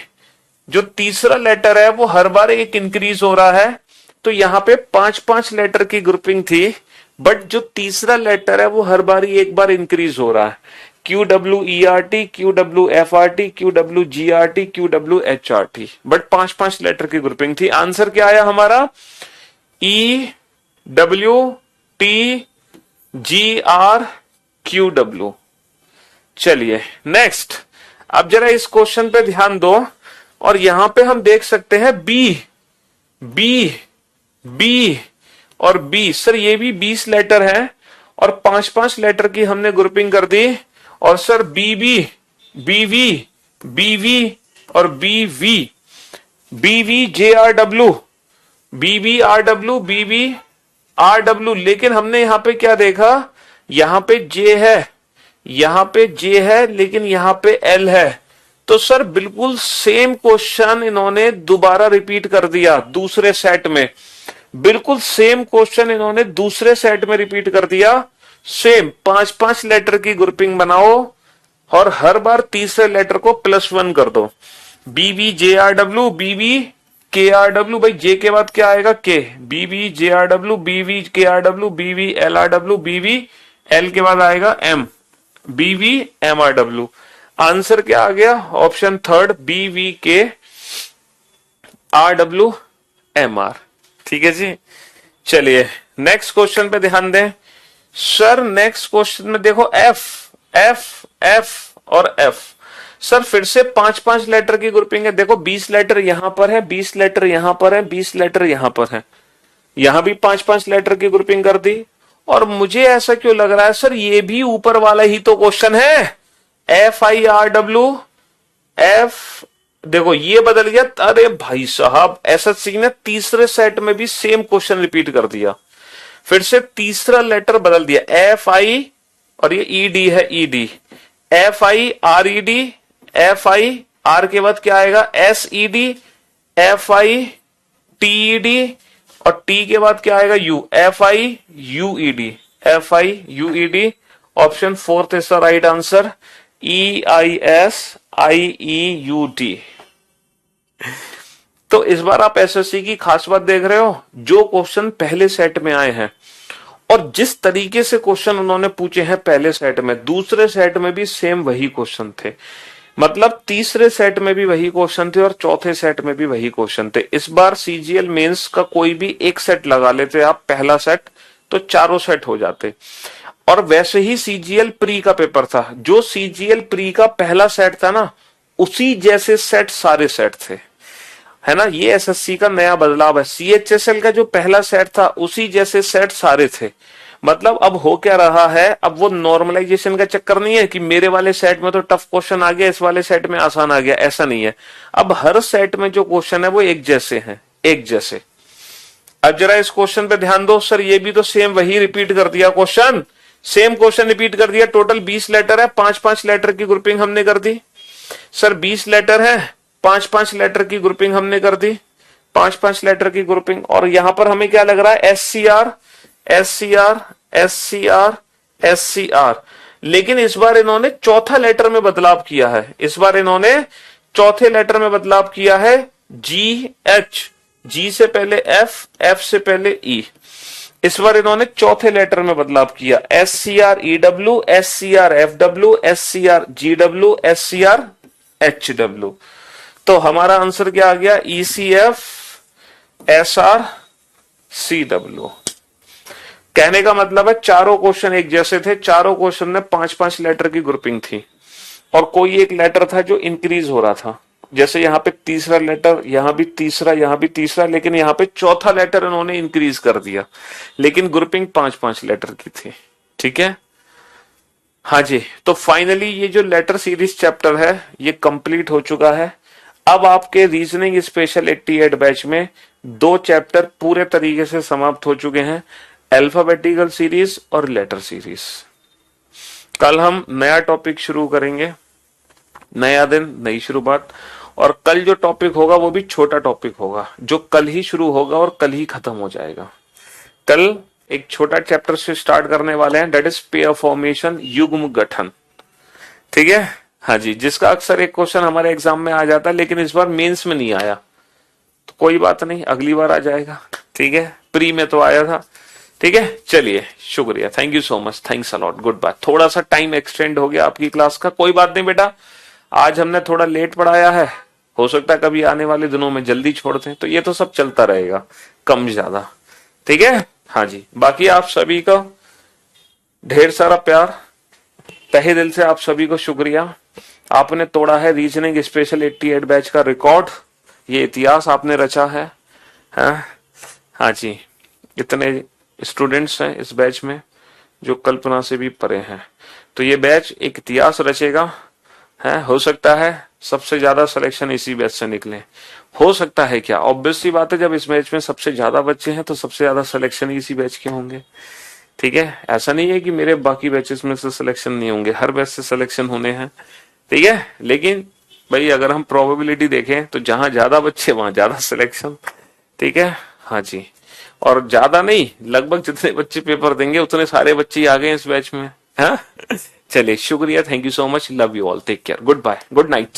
जो तीसरा लेटर है वो हर बार एक इंक्रीज हो रहा है, तो यहां पे 5-5 लेटर की ग्रुपिंग थी, बट जो तीसरा लेटर है वो हर बार एक बार इंक्रीज हो रहा है, Q W E R T, Q W F R T, Q W G R T, Q W H R T, but 5-5 letter की ग्रुपिंग थी। आंसर क्या आया हमारा? E W T G R Q W. चलिए नेक्स्ट, अब जरा इस क्वेश्चन पे ध्यान दो, और यहां पे हम देख सकते हैं बी बी बी और बी। सर ये भी 20 लेटर है और 5-5 लेटर की हमने ग्रुपिंग कर दी, और सर बीबी बीवी बीवी और बीवी बीवी जे आर डब्ल्यू बीबी आर डब्ल्यू बीबी आर डब्ल्यू। लेकिन हमने यहां पे क्या देखा, यहां पे जे है, यहां पे जे है, लेकिन यहां पे एल है। तो सर बिल्कुल सेम क्वेश्चन इन्होंने दोबारा रिपीट कर दिया दूसरे सेट में, बिल्कुल सेम क्वेश्चन इन्होंने दूसरे सेट में रिपीट कर दिया। सेम 5-5 लेटर की ग्रुपिंग बनाओ और हर बार तीसरे लेटर को +1 कर दो, बीबी जे आर डब्ल्यू बीबी के आर डब्ल्यू। भाई जे के बाद क्या आएगा? के। बीबी जे आर डब्ल्यू बीवी के आर डब्ल्यू बीवी एल आर डब्ल्यू बीवी एल के बाद आएगा एम, बीवी एम आर डब्ल्यू। आंसर क्या आ गया? ऑप्शन थर्ड, बीवी के आर डब्ल्यू एम आर। ठीक है जी। चलिए नेक्स्ट क्वेश्चन पे ध्यान दें। सर नेक्स्ट क्वेश्चन में देखो एफ एफ एफ और एफ। सर फिर से 5-5 लेटर की ग्रुपिंग है। देखो 20 लेटर यहां पर है, 20 लेटर यहां पर है, 20 लेटर यहां पर है, यहां भी 5-5 लेटर की ग्रुपिंग कर दी। और मुझे ऐसा क्यों लग रहा है सर ये भी ऊपर वाला ही तो क्वेश्चन है, F I R W F. देखो ये बदल गया। अरे भाई साहब, एसएससी ने तीसरे सेट में भी सेम क्वेश्चन रिपीट कर दिया, फिर से तीसरा लेटर बदल दिया, एफ आई और ये ईडी है, ईडी, FIRED, FIR के बाद क्या आएगा, SED, FITED, और T के बाद क्या आएगा, U, FIUED, FIUED। Option 4 is the right answer, EISIEUT। तो इस बार आप एसएससी की खास बात देख रहे हो, जो क्वेश्चन पहले सेट में आए हैं और जिस तरीके से क्वेश्चन उन्होंने पूछे हैं पहले सेट में, दूसरे सेट में भी सेम वही क्वेश्चन थे। मतलब तीसरे सेट में भी वही क्वेश्चन थे और चौथे सेट में भी वही क्वेश्चन थे। इस बार सीजीएल मेंस का कोई भी एक सेट लगा लेते आप, पहला सेट, तो चारों सेट हो जाते। और वैसे ही सीजीएल प्री का पेपर था, जो सीजीएल प्री का पहला सेट था ना, उसी जैसे सेट सारे सेट थे, है ना। ये एसएससी का नया बदलाव है। सीएचएसएल का जो पहला सेट था उसी जैसे सेट सारे थे। मतलब अब हो क्या रहा है, अब वो नॉर्मलाइजेशन का चक्कर नहीं है कि मेरे वाले सेट में तो टफ क्वेश्चन आ गया, इस वाले सेट में आसान आ गया, ऐसा नहीं है। अब हर सेट में जो क्वेश्चन है वो एक जैसे हैं, एक जैसे। अब जरा इस क्वेश्चन पे ध्यान दो, सर ये भी तो सेम वही रिपीट कर दिया क्वेश्चन, सेम क्वेश्चन रिपीट कर दिया। टोटल 20 लेटर है, 5-5 लेटर की ग्रुपिंग हमने कर दी। सर 20 लेटर है, 5-5 लेटर की ग्रुपिंग हमने कर दी, 5-5 लेटर की ग्रुपिंग। और यहां पर हमें क्या लग रहा है, SCR, SCR, SCR, SCR। लेकिन इस बार इन्होंने चौथा लेटर में बदलाव किया है, इस बार इन्होंने चौथे लेटर में बदलाव किया है, GH, G से पहले F, F से पहले E। इस बार इन्होंने चौथे लेटर में बदलाव किया, SCR EW, SCR FW, SCR GW, SCR HW। तो हमारा आंसर क्या आ गया, ECF SR CW। कहने का मतलब है चारों क्वेश्चन एक जैसे थे, चारों क्वेश्चन में 5-5 लेटर की ग्रुपिंग थी और कोई एक लेटर था जो इंक्रीज हो रहा था। जैसे यहाँ पे तीसरा लेटर, यहाँ भी तीसरा, यहाँ भी तीसरा, लेकिन यहाँ पे चौथा लेटर इन्होंने इंक्रीज कर दिया, लेकिन ग्रुपिंग 5-5 लेटर की थी। ठीक है, हाँ जी। तो फाइनली ये जो लेटर सीरीज चैप्टर है ये कंप्लीट हो चुका है। अब आपके रीजनिंग स्पेशल 88 बैच में 2 चैप्टर पूरे तरीके से समाप्त हो चुके हैं, अल्फाबेटिकल सीरीज और लेटर सीरीज। कल हम नया टॉपिक शुरू करेंगे, नया दिन, नई शुरुआत। और कल जो टॉपिक होगा वो भी छोटा टॉपिक होगा, जो कल ही शुरू होगा और कल ही खत्म हो जाएगा। कल एक छोटा चैप्टर से स्टार्ट करने वाले हैं, दैट इज पेयर फॉर्मेशन, युग्म गठन। ठीक है, हाँ जी, जिसका अक्सर एक क्वेश्चन हमारे एग्जाम में आ जाता है, लेकिन इस बार मेंस में नहीं आया, तो कोई बात नहीं, अगली बार आ जाएगा। ठीक है, प्री में तो आया था। ठीक है, चलिए, शुक्रिया, thank you so much, thanks a lot, goodbye. थोड़ा सा टाइम एक्सटेंड हो गया आपकी क्लास का, कोई बात नहीं बेटा, आज हमने थोड़ा लेट पढ़ाया है, हो सकता है कभी आने वाले दिनों में जल्दी छोड़ दें, तो ये तो सब चलता रहेगा, कम ज्यादा। ठीक है, हाँ जी। बाकी आप सभी का ढेर सारा प्यार, तहे दिल से आप सभी को शुक्रिया। आपने तोड़ा है रीजनिंग स्पेशल 88 बैच का रिकॉर्ड, ये इतिहास आपने रचा है। हाँ जी, इतने स्टूडेंट्स हैं इस बैच में जो कल्पना से भी परे हैं, तो ये बैच एक इतिहास रचेगा। हो सकता है सबसे ज्यादा सिलेक्शन इसी बैच से निकले, हो सकता है क्या, ऑब्वियस सी बात है, जब इस बैच में सबसे ज्यादा बच्चे हैं तो सबसे ज्यादा सिलेक्शन इसी बैच के होंगे। ठीक है, ऐसा नहीं है कि मेरे बाकी बैचेस में से सिलेक्शन नहीं होंगे, हर बैच से सिलेक्शन होने हैं। ठीक है, लेकिन भाई अगर हम प्रोबेबिलिटी देखें तो जहां ज्यादा बच्चे वहां ज्यादा सिलेक्शन। ठीक है, हाँ जी। और ज्यादा नहीं, लगभग जितने बच्चे पेपर देंगे उतने सारे बच्चे आ गए इस बैच में। हाँ, चलिए, शुक्रिया, thank you so much, love you all, take care, goodbye, good night.